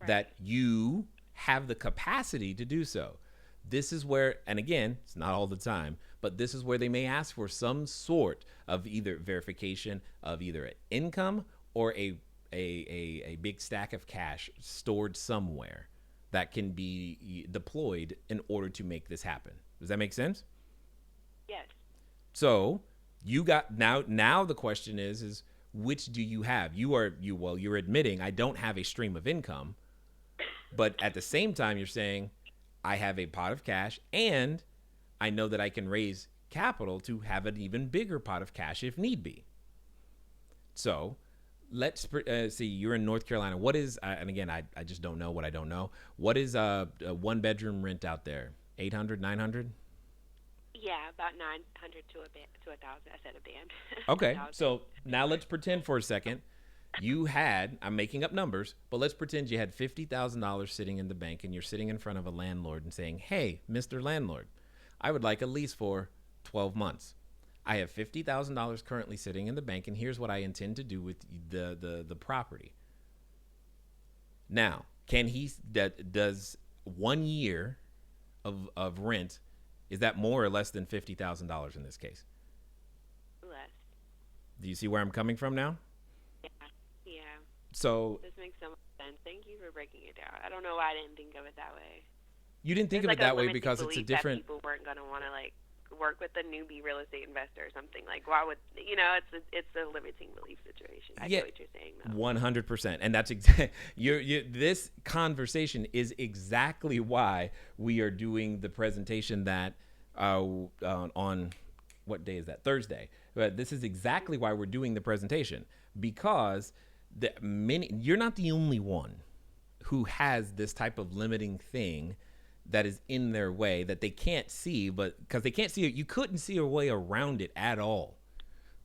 that you have the capacity to do so? This is where, and again, it's not all the time, but this is where they may ask for some sort of either verification of either an income or a big stack of cash stored somewhere that can be deployed in order to make this happen. Does that make sense? Yes. So you got, now the question is which do you have? You're admitting I don't have a stream of income, but at the same time you're saying I have a pot of cash and I know that I can raise capital to have an even bigger pot of cash if need be. So let's see, you're in North Carolina. What is, and again, I just don't know what I don't know. What is a 1-bedroom rent out there? 800, 900? Yeah, about 900 to 1,000. I said a band. Okay, so now let's pretend for a second you had, I'm making up numbers, but let's pretend you had $50,000 sitting in the bank and you're sitting in front of a landlord and saying, hey, Mr. Landlord, I would like a lease for 12 months. I have $50,000 currently sitting in the bank, and here's what I intend to do with the property. Now, does 1 year of rent, is that more or less than $50,000 in this case? Less. Do you see where I'm coming from now? Yeah. So this makes so much sense. Thank you for breaking it down. I don't know why I didn't think of it that way. You didn't think of it that way because it's a different. People weren't going to want to work with a newbie real estate investor or something. Why would it's a limiting belief situation. I get what you're saying though. 100%, and that's this conversation is exactly why we are doing the presentation that on what day is that? Thursday. But this is exactly why we're doing the presentation, because you're not the only one who has this type of limiting thing that is in their way that they can't see, but because they can't see it, you couldn't see a way around it at all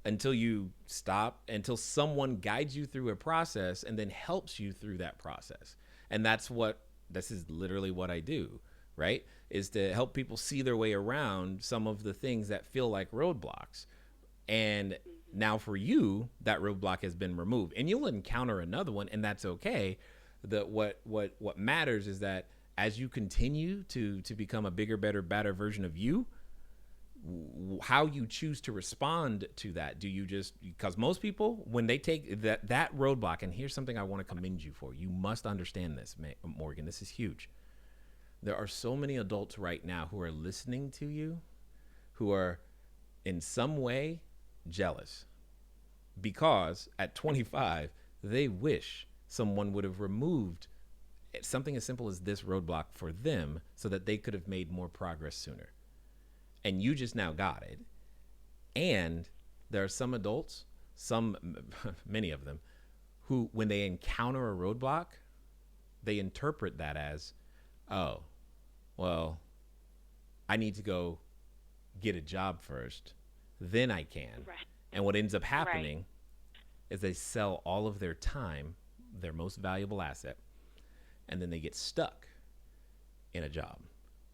until you stop, until someone guides you through a process and then helps you through that process. And this is literally what I do, right? Is to help people see their way around some of the things that feel like roadblocks. And now for you, that roadblock has been removed, and you'll encounter another one, and that's okay. What matters is that as you continue to become a bigger, better version of you, how you choose to respond to that. Do you just, because most people, when they take that roadblock, and here's something I want to commend you for. You must understand this, Morgan. This is huge. There are so many adults right now who are listening to you, who are in some way jealous, because at 25, they wish someone would have removed something as simple as this roadblock for them so that they could have made more progress sooner. And you just now got it. And there are some adults, many of them, who, when they encounter a roadblock, they interpret that as, oh, well, I need to go get a job first, then I can. Right. And what ends up happening is they sell all of their time, their most valuable asset, and then they get stuck in a job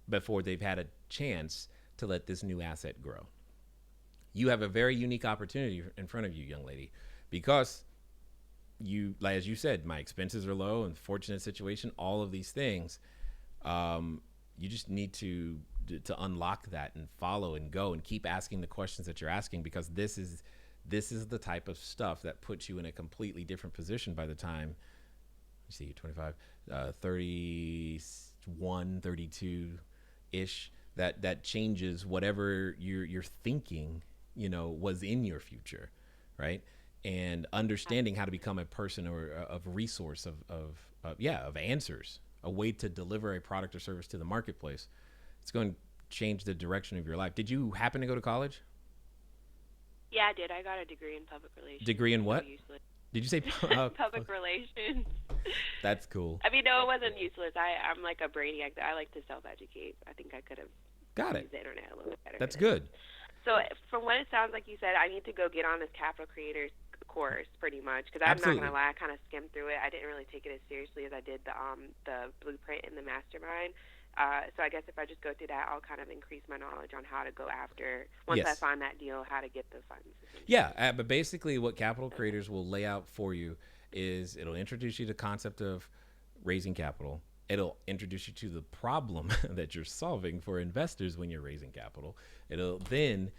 before they've had a chance to let this new asset grow. You have a very unique opportunity in front of you, young lady, because you, as you said, my expenses are low and fortunate situation, all of these things. You just need to unlock that and follow and go and keep asking the questions that you're asking, because this is the type of stuff that puts you in a completely different position by the time, you see, 25, 31, 32-ish, that changes whatever you're thinking, was in your future, right? And understanding how to become a person or of resource of answers, a way to deliver a product or service to the marketplace. It's going to change the direction of your life. Did you happen to go to college? Yeah, I did. I got a degree in public relations. Degree in what? Did you say public relations? That's cool. I mean, no, it wasn't useless. I'm like a brainiac. I like to self-educate. I think I could have used the internet a little bit better. That's good. So from what it sounds like you said, I need to go get on this Capital Creators course pretty much, because I'm not going to lie, I kind of skimmed through it. I didn't really take it as seriously as I did the blueprint and the mastermind. So I guess if I just go through that, I'll kind of increase my knowledge on how to go after, once I find that deal, how to get the funds. Yeah, but basically what Capital Creators will lay out for you is it'll introduce you to the concept of raising capital. It'll introduce you to the problem that you're solving for investors when you're raising capital. It'll then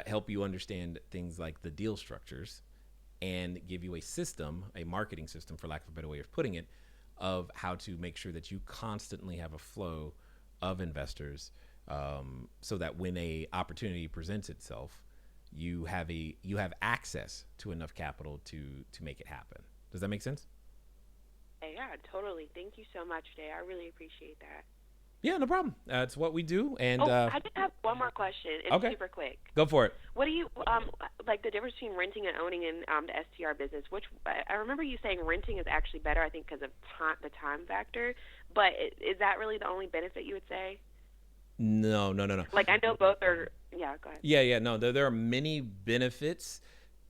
help you understand things like the deal structures and give you a system, a marketing system, for lack of a better way of putting it, of how to make sure that you constantly have a flow of investors, so that when a opportunity presents itself, you have access to enough capital to make it happen. Does that make sense? Yeah, totally. Thank you so much, Jay. I really appreciate that. Yeah, no problem. It's what we do. And I just have one more question. It's okay. super quick. Go for it. What do you like the difference between renting and owning in the STR business? Which I remember you saying renting is actually better, I think, because of the time factor. But is that really the only benefit you would say? No. Like, I know both are. Yeah, go ahead. Yeah. No, there are many benefits,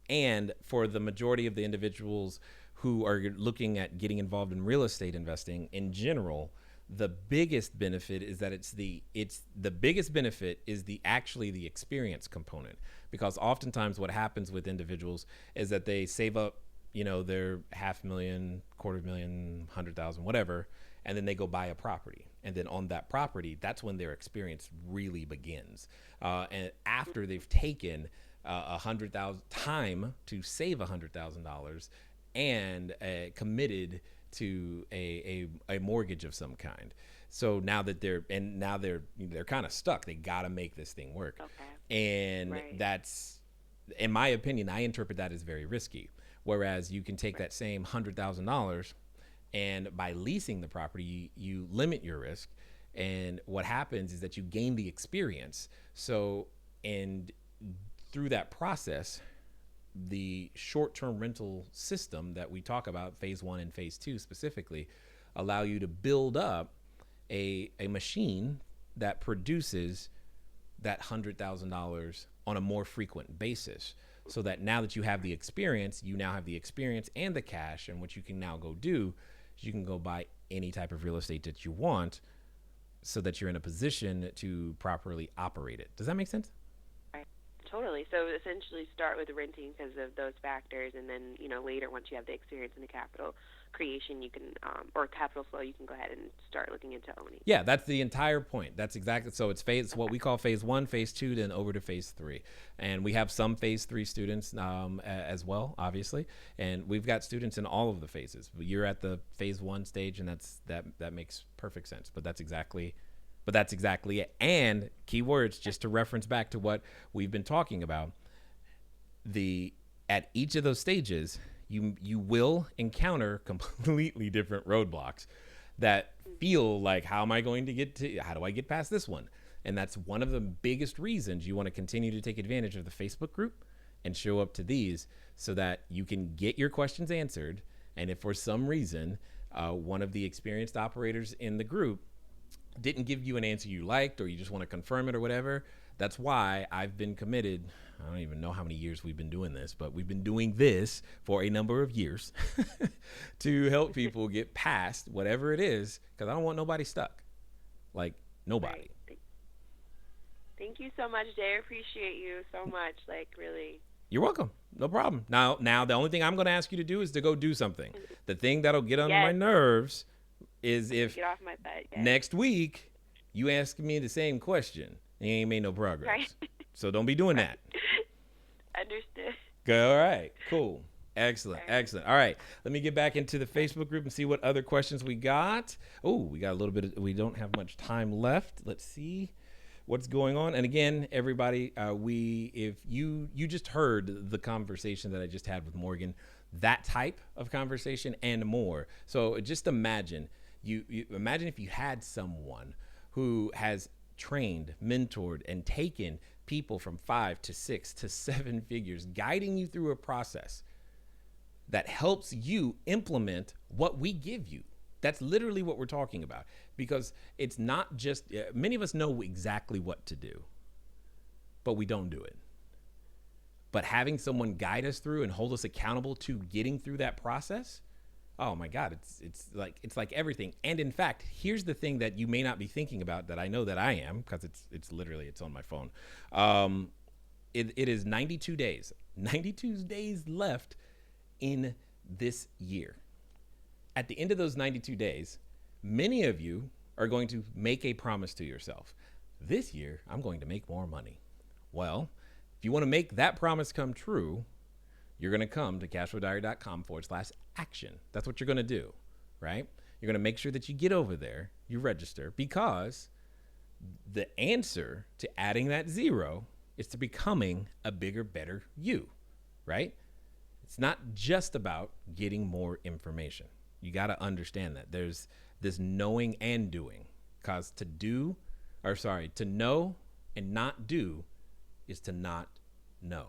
and for the majority of the individuals who are looking at getting involved in real estate investing in general, the biggest benefit is that the biggest benefit is the experience component, because oftentimes what happens with individuals is that they save up, their $500,000, $250,000, $100,000, whatever, and then they go buy a property, and then on that property, that's when their experience really begins. And after they've taken $100,000 time to save $100,000 and committed to a mortgage of some kind. So now that they're kind of stuck. They got to make this thing work. Okay. And that's, in my opinion, I interpret that as very risky. Whereas you can take that same $100,000 and by leasing the property, you limit your risk. And what happens is that you gain the experience. So, and through that process, the short-term rental system that we talk about, phase 1 and phase 2 specifically, allow you to build up a machine that produces that $100,000 on a more frequent basis, so that now that you have the experience, you now have the experience and the cash, and what you can now go do is you can go buy any type of real estate that you want, so that you're in a position to properly operate it. Does that make sense? Totally. So essentially start with renting because of those factors, and then, later, once you have the experience in the capital creation, you can, or capital flow, you can go ahead and start looking into owning. Yeah, that's the entire point. That's exactly, so it's what we call phase 1, phase 2, then over to phase 3. And we have some phase 3 students as well, obviously. And we've got students in all of the phases. You're at the phase 1 stage, and that makes perfect sense. But that's exactly it. And keywords, just to reference back to what we've been talking about, at each of those stages, you will encounter completely different roadblocks that feel like, how do I get past this one? And that's one of the biggest reasons you want to continue to take advantage of the Facebook group and show up to these, so that you can get your questions answered. And if for some reason one of the experienced operators in the group didn't give you an answer you liked, or you just want to confirm it or whatever, that's why I've been committed. I don't even know how many years we've been doing this, but we've been doing this for a number of years to help people get past whatever it is, because I don't want nobody stuck. Like, nobody. Right. Thank you so much, Jay. I appreciate you so much. Like, really. You're welcome. No problem. Now, the only thing I'm going to ask you to do is to go do something. The thing that'll get under my nerves is if get off my butt, next week you ask me the same question and you ain't made no progress. Right. So don't be doing that. Understood. All right, cool. Excellent. All right, let me get back into the Facebook group and see what other questions we got. Oh, we got a little bit we don't have much time left. Let's see what's going on. And again, everybody, if you just heard the conversation that I just had with Morgan, that type of conversation and more. So just imagine, you imagine if you had someone who has trained, mentored, and taken people from 5 to 6 to 7 figures, guiding you through a process that helps you implement what we give you. That's literally what we're talking about, because it's not just, many of us know exactly what to do, but we don't do it. But having someone guide us through and hold us accountable to getting through that process, oh my God, it's like everything. And in fact, here's the thing that you may not be thinking about that I know that I am, because it's literally on my phone. It is 92 days left in this year. At the end of those 92 days, many of you are going to make a promise to yourself. This year, I'm going to make more money. Well, if you want to make that promise come true, you're going to come to CashFlowDiary.com/action. That's what you're going to do, right? You're going to make sure that you get over there, you register, because the answer to adding that 0 It's to becoming a bigger, better you, right? It's not just about getting more information. You got to understand that there's this knowing and doing, because to know and not do is to not know.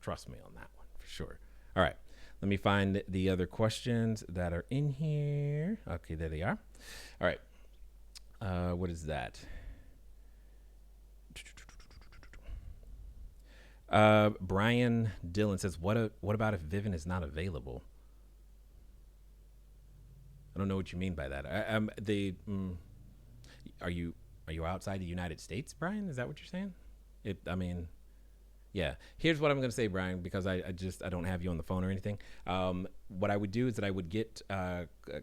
Trust me on that one for sure. All right. Let me find the other questions that are in here. Okay, there they are. All right. What is that? Brian Dillon says, what about if Vivin is not available? I don't know what you mean by that. Are you outside the United States, Brian? Is that what you're saying? Yeah. Here's what I'm going to say, Brian, because I don't have you on the phone or anything. What I would do is that I would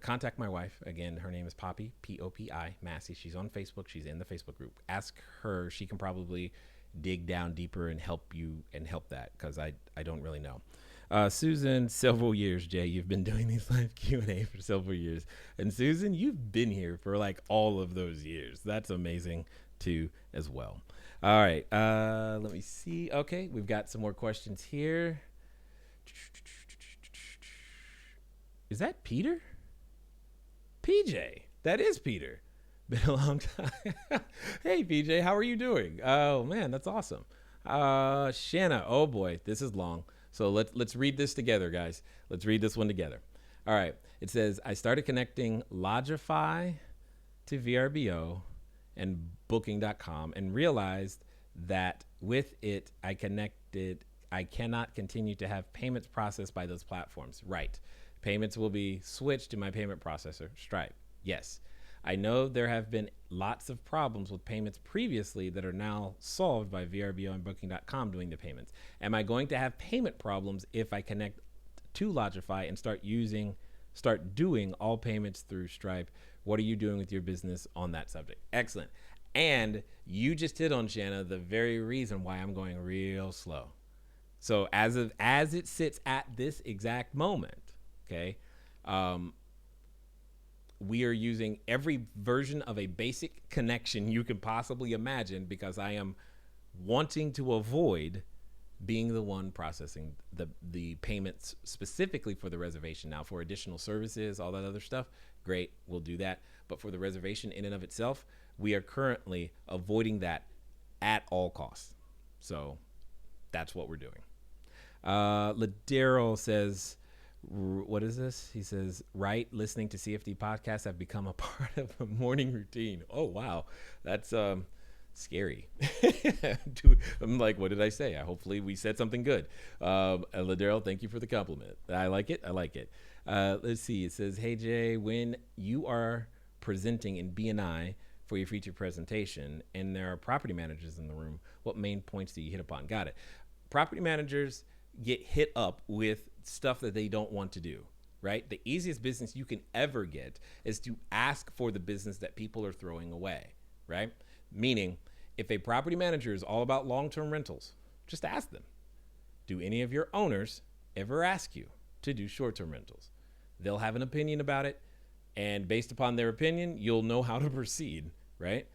contact my wife. Again, her name is Poppy, P-O-P-I, Massey. She's on Facebook. She's in the Facebook group. Ask her. She can probably dig down deeper and help you and help that, because I don't really know. Susan, several years, Jay. You've been doing these live Q&A for several years. And Susan, you've been here for like all of those years. That's amazing too as well. All right. Let me see. Okay. We've got some more questions here. Is that Peter? PJ. That is Peter. Been a long time. Hey, PJ, how are you doing? Oh, man, that's awesome. Shanna, oh, boy, this is long. So let's read this together, guys. Let's read this one together. All right. It says, I started connecting Lodgify to VRBO and Booking.com and realized that with it, I cannot continue to have payments processed by those platforms. Right. Payments will be switched to my payment processor, Stripe. Yes. I know there have been lots of problems with payments previously that are now solved by VRBO and Booking.com doing the payments. Am I going to have payment problems if I connect to Lodgify and start doing all payments through Stripe? What are you doing with your business on that subject? Excellent. And you just hit on, Shanna, the very reason why I'm going real slow. So as it sits at this exact moment, okay, we are using every version of a basic connection you can possibly imagine, because I am wanting to avoid being the one processing the payments specifically for the reservation. Now, for additional services, all that other stuff, great, we'll do that. But for the reservation in and of itself, we are currently avoiding that at all costs. So that's what we're doing. Ladero says, what is this? He says, right, listening to CFD podcasts have become a part of a morning routine. Oh, wow. That's scary. I'm like, what did I say? Hopefully we said something good. Ladero, thank you for the compliment. I like it. Let's see. It says, hey, Jay, when you are presenting in BNI for your feature presentation and there are property managers in the room, what main points do you hit upon? Got it. Property managers get hit up with stuff that they don't want to do, right? The easiest business you can ever get is to ask for the business that people are throwing away, right? Meaning, if a property manager is all about long-term rentals, just ask them. Do any of your owners ever ask you to do short-term rentals? They'll have an opinion about it, and based upon their opinion, you'll know how to proceed, right?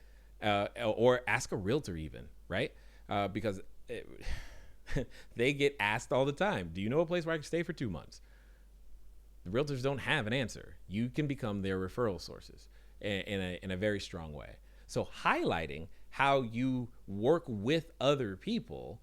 Or ask a realtor even, right? Because they get asked all the time, do you know a place where I can stay for 2 months? The realtors don't have an answer. You can become their referral sources in a very strong way. So highlighting how you work with other people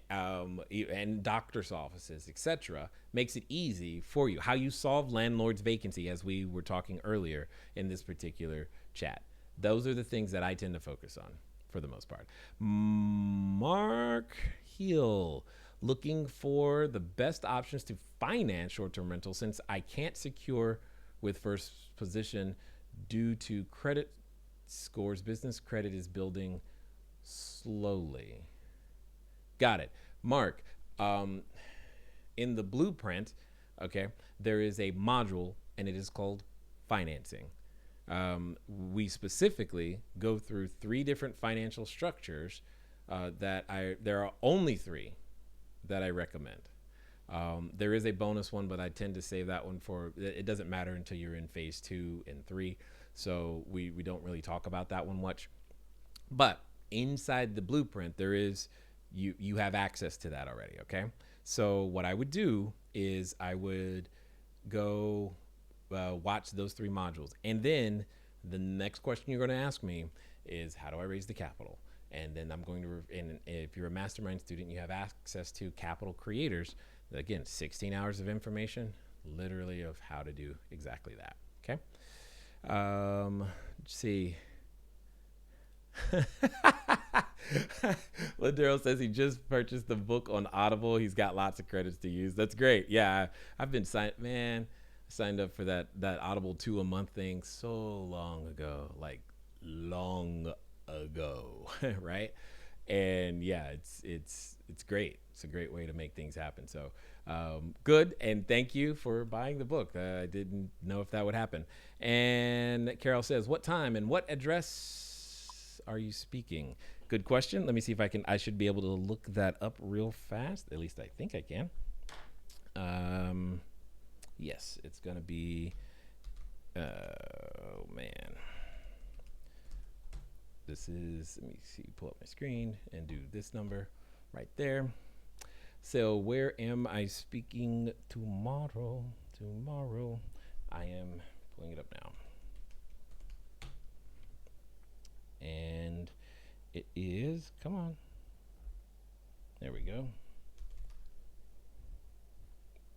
and doctor's offices, etc., makes it easy for you. How you solve landlord's vacancy, as we were talking earlier in this particular chat. Those are the things that I tend to focus on for the most part. Mark Hill, looking for the best options to finance short-term rentals since I can't secure with first position due to credit scores. Business credit is building slowly. Got it. Mark, in the blueprint, okay, there is a module and it is called financing. We specifically go through 3 different financial structures there are only 3 that I recommend. There is a bonus one, but I tend to save that one for, it doesn't matter until you're in phase 2 and 3. So we don't really talk about that one much. But inside the blueprint, there is, you have access to that already, okay? So what I would do is I would go watch those 3 modules. And then the next question you're going to ask me is, how do I raise the capital? And then I'm going to, and if you're a mastermind student, you have access to Capital Creators. Again, 16 hours of information, literally, of how to do exactly that, okay? Let's see. Ladero says he just purchased the book on Audible. He's got lots of credits to use. That's great. Yeah, I've been signed up for that Audible 2 a month thing so long ago, like long ago, right? And yeah, it's great. It's a great way to make things happen. So good, and thank you for buying the book. I didn't know if that would happen. And Carol says, what time and what address are you speaking? Good question. Let me see if I should be able to look that up real fast. At least I think I can. Yes, it's going to be, oh man. This is, let me see, pull up my screen and do this number right there. So where am I speaking tomorrow? Tomorrow, I am pulling it up now. And it is, come on. There we go.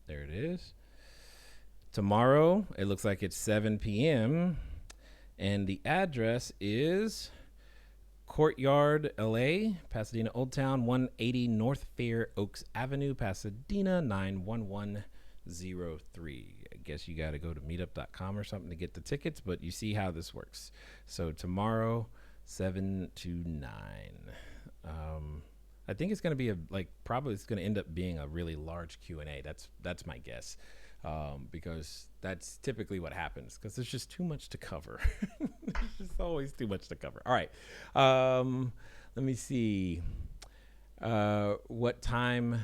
There it is. Tomorrow, it looks like it's 7 p.m. And the address is Courtyard, LA, Pasadena Old Town, 180 North Fair Oaks Avenue, Pasadena, 91103. I guess you got to go to meetup.com or something to get the tickets, but you see how this works. So tomorrow, 7 to 9. I think it's going to be probably it's going to end up being a really large Q&A. That's my guess. Because that's typically what happens, because there's just too much to cover. There's just always too much to cover. All right. Let me see. What time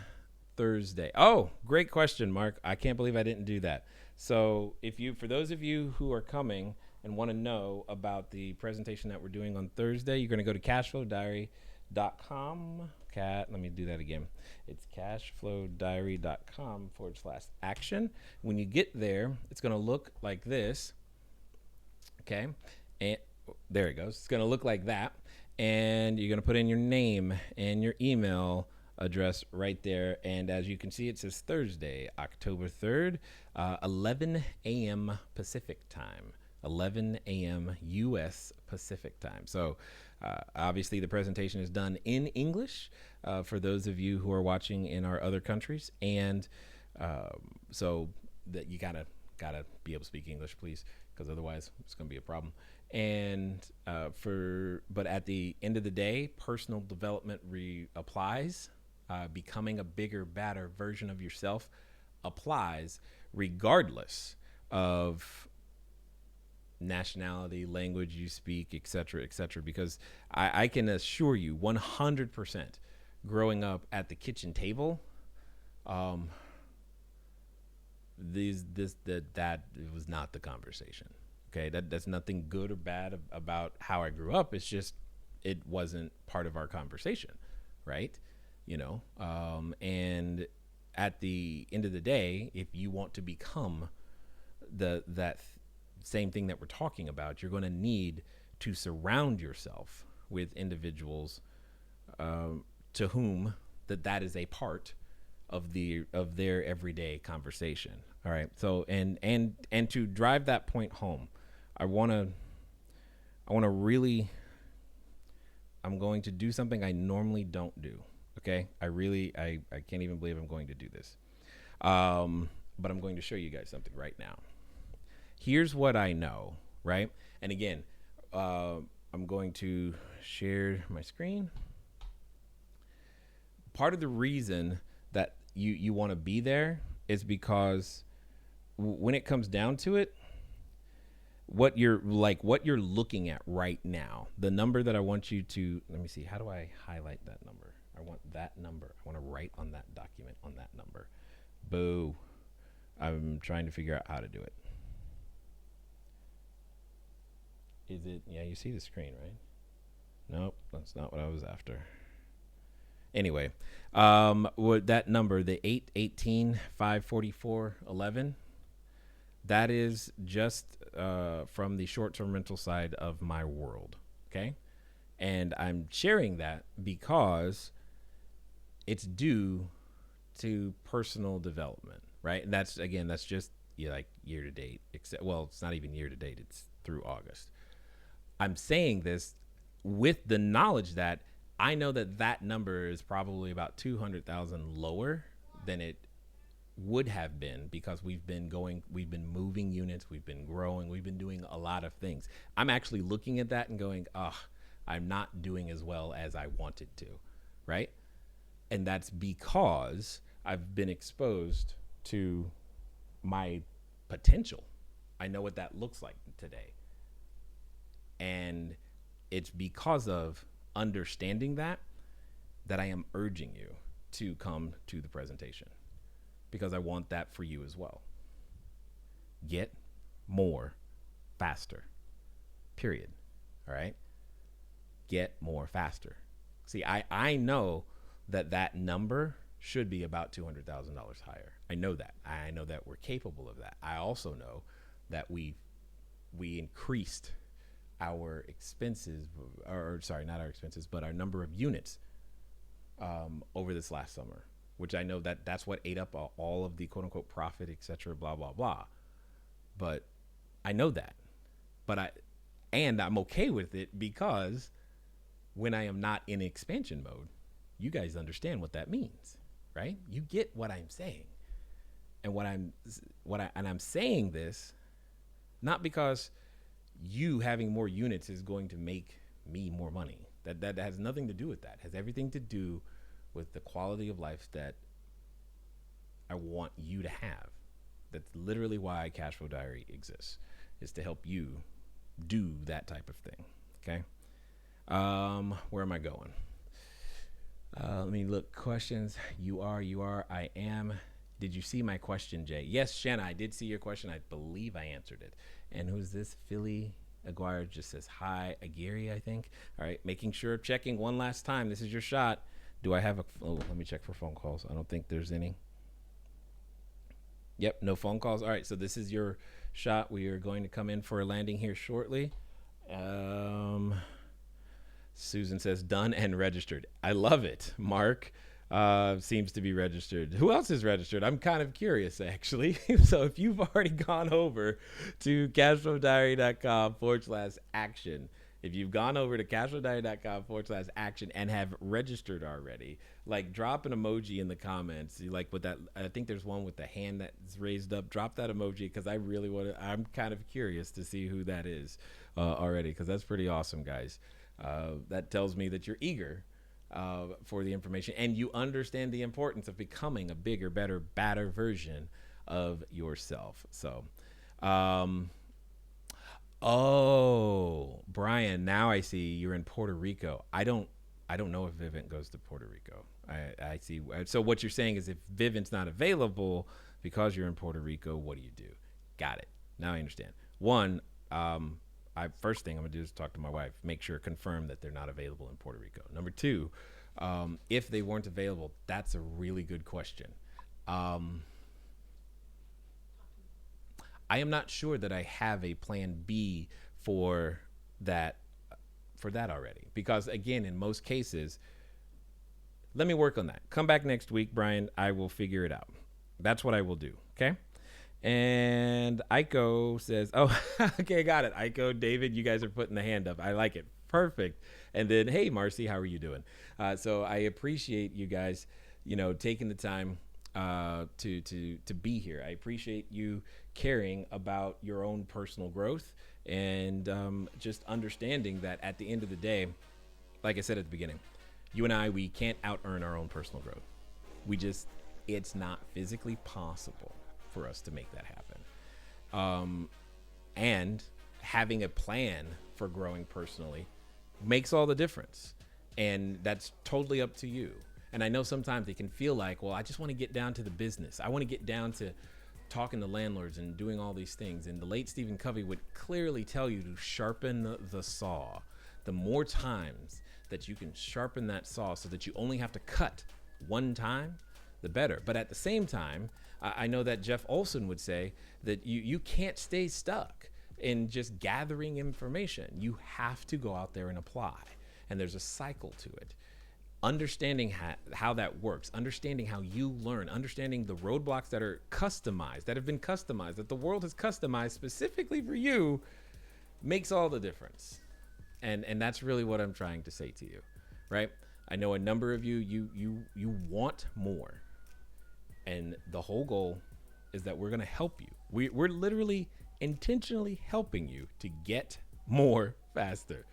Thursday? Oh, great question, Mark. I can't believe I didn't do that. So for those of you who are coming and want to know about the presentation that we're doing on Thursday, you're going to go to CashFlowDiary.com. Let me do that again. It's CashFlowDiary.com/action. When you get there, it's going to look like this. Okay. And there it goes. It's going to look like that. And you're going to put in your name and your email address right there. And as you can see, it says Thursday, October 3rd, 11 a.m. Pacific time. 11 a.m. U.S. Pacific time. So obviously the presentation is done in English for those of you who are watching in our other countries. And so that you gotta be able to speak English, please, because otherwise it's going to be a problem. And but at the end of the day, personal development applies. Becoming a bigger, badder version of yourself applies regardless of nationality, language you speak, et cetera, because I can assure you 100% growing up at the kitchen table, that was not the conversation. Okay, that's nothing good or bad about how I grew up. It's just it wasn't part of our conversation, right? And at the end of the day, if you want to become that same thing that we're talking about, you're going to need to surround yourself with individuals to whom that is a part of their everyday conversation. All right. So and to drive that point home, I'm going to do something I normally don't do. Okay. I can't even believe I'm going to do this. But I'm going to show you guys something right now. Here's what I know, right? And again, I'm going to share my screen. Part of the reason that you want to be there is because when it comes down to it, what you're looking at right now, the number that I want you to, let me see, how do I highlight that number? I want that number. I want to write on that document on that number. Boo. I'm trying to figure out how to do it. Is it, yeah, you see the screen, right? Nope, that's not what I was after. Anyway, with that number, the 818 544 11, that is just from the short-term rental side of my world. Okay, and I'm sharing that because it's due to personal development, right? And that's just like year to date. Except, well, it's not even year to date; it's through August. I'm saying this with the knowledge that I know that number is probably about 200,000 lower than it would have been because we've been moving units, we've been growing, we've been doing a lot of things. I'm actually looking at that and going, I'm not doing as well as I wanted to, right? And that's because I've been exposed to my potential. I know what that looks like today. And it's because of understanding that I am urging you to come to the presentation, because I want that for you as well. Get more faster, period. All right. Get more faster. See, I know that number should be about $200,000 higher. I know that. I know that we're capable of that. I also know that we increased our expenses, or sorry, not our expenses, but our number of units over this last summer, which I know that's what ate up all of the quote unquote profit, et cetera, blah, blah, blah. But I know that, and I'm okay with it because when I am not in expansion mode, you guys understand what that means, right? You get what I'm saying. And I'm saying this not because you having more units is going to make me more money. That has nothing to do with that. It has everything to do with the quality of life that I want you to have. That's literally why Cashflow Diary exists, is to help you do that type of thing. Okay. Where am I going? Let me look. Questions. You are. I am. Did you see my question, Jay? Yes, Shanna, I did see your question. I believe I answered it. And who's this? Philly Aguirre just says hi. Aguirre, I think. All right. Making sure, checking one last time. This is your shot. Do I have let me check for phone calls. I don't think there's any. Yep, no phone calls. All right, so this is your shot. We are going to come in for a landing here shortly. Susan says done and registered. I love it. Mark seems to be registered. Who else is registered? I'm kind of curious, actually. So if you've already gone over to cashflowdiary.com/action, if you've gone over to cashflowdiary.com/action and have registered already, like drop an emoji in the comments. Like with that, I think there's one with the hand that's raised up. Drop that emoji because I really want to. I'm kind of curious to see who that is already, because that's pretty awesome, guys. That tells me that you're eager for the information and you understand the importance of becoming a bigger, better, badder version of yourself. So, oh, Brian, now I see you're in Puerto Rico. I don't know if Vivint goes to Puerto Rico. I see. So what you're saying is if Vivint's not available because you're in Puerto Rico, what do you do? Got it. Now I understand. One, first thing I'm gonna do is talk to my wife, make sure, confirm that they're not available in Puerto Rico. Number two, if they weren't available, that's a really good question. I am not sure that I have a plan B for that already, because again, in most cases, let me work on that. Come back next week, Brian. I will figure it out. That's what I will do. Okay. And Aiko says, oh, okay, got it. Aiko, David, you guys are putting the hand up. I like it. Perfect. And then, hey, Marcy, how are you doing? So I appreciate you guys, taking the time to be here. I appreciate you caring about your own personal growth and just understanding that at the end of the day, like I said at the beginning, you and I, we can't out-earn our own personal growth. It's not physically possible for us to make that happen. And having a plan for growing personally makes all the difference. And that's totally up to you. And I know sometimes it can feel like, well, I just want to get down to the business. I want to get down to talking to landlords and doing all these things. And the late Stephen Covey would clearly tell you to sharpen the saw. the more times that you can sharpen that saw so that you only have to cut one time, the better. But at the same time, I know that Jeff Olson would say that you can't stay stuck in just gathering information. You have to go out there and apply. And there's a cycle to it. Understanding how that works, understanding how you learn, understanding the roadblocks that are customized, that have been customized, that the world has customized specifically for you, makes all the difference. And that's really what I'm trying to say to you, right? I know a number of you want more. And the whole goal is that we're going to help you. We're literally intentionally helping you to get more faster.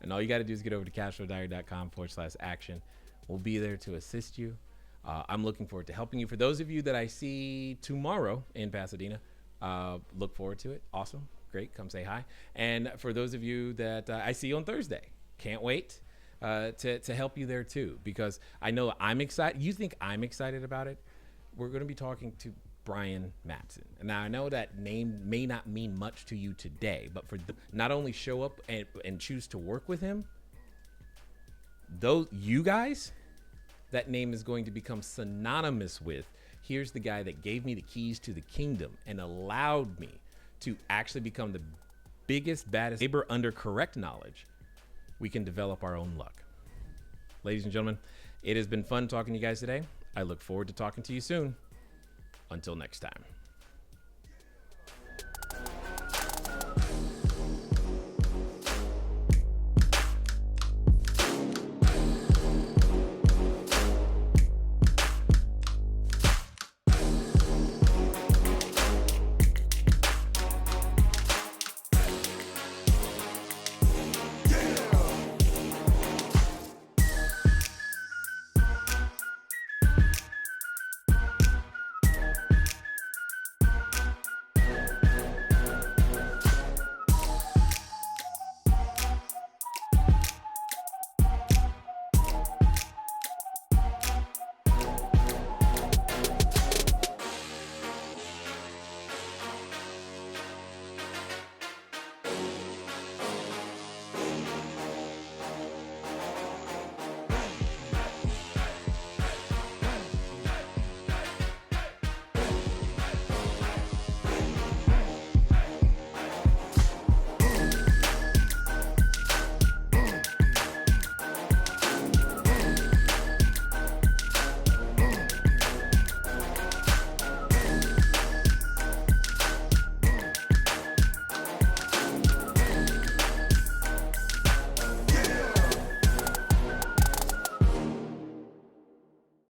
And all you got to do is get over to CashFlowDiary.com/action. We'll be there to assist you. I'm looking forward to helping you. For those of you that I see tomorrow in Pasadena, look forward to it. Awesome. Great. Come say hi. And for those of you that I see on Thursday, can't wait to help you there too, because I know I'm excited. You think I'm excited about it? We're going to be talking to Brian Mattson. And now I know that name may not mean much to you today, but for not only show up and choose to work with him, those you guys, that name is going to become synonymous with, here's the guy that gave me the keys to the kingdom and allowed me to actually become the biggest, baddest neighbor. Under correct knowledge, we can develop our own luck. Ladies and gentlemen, it has been fun talking to you guys today. I look forward to talking to you soon. Until next time.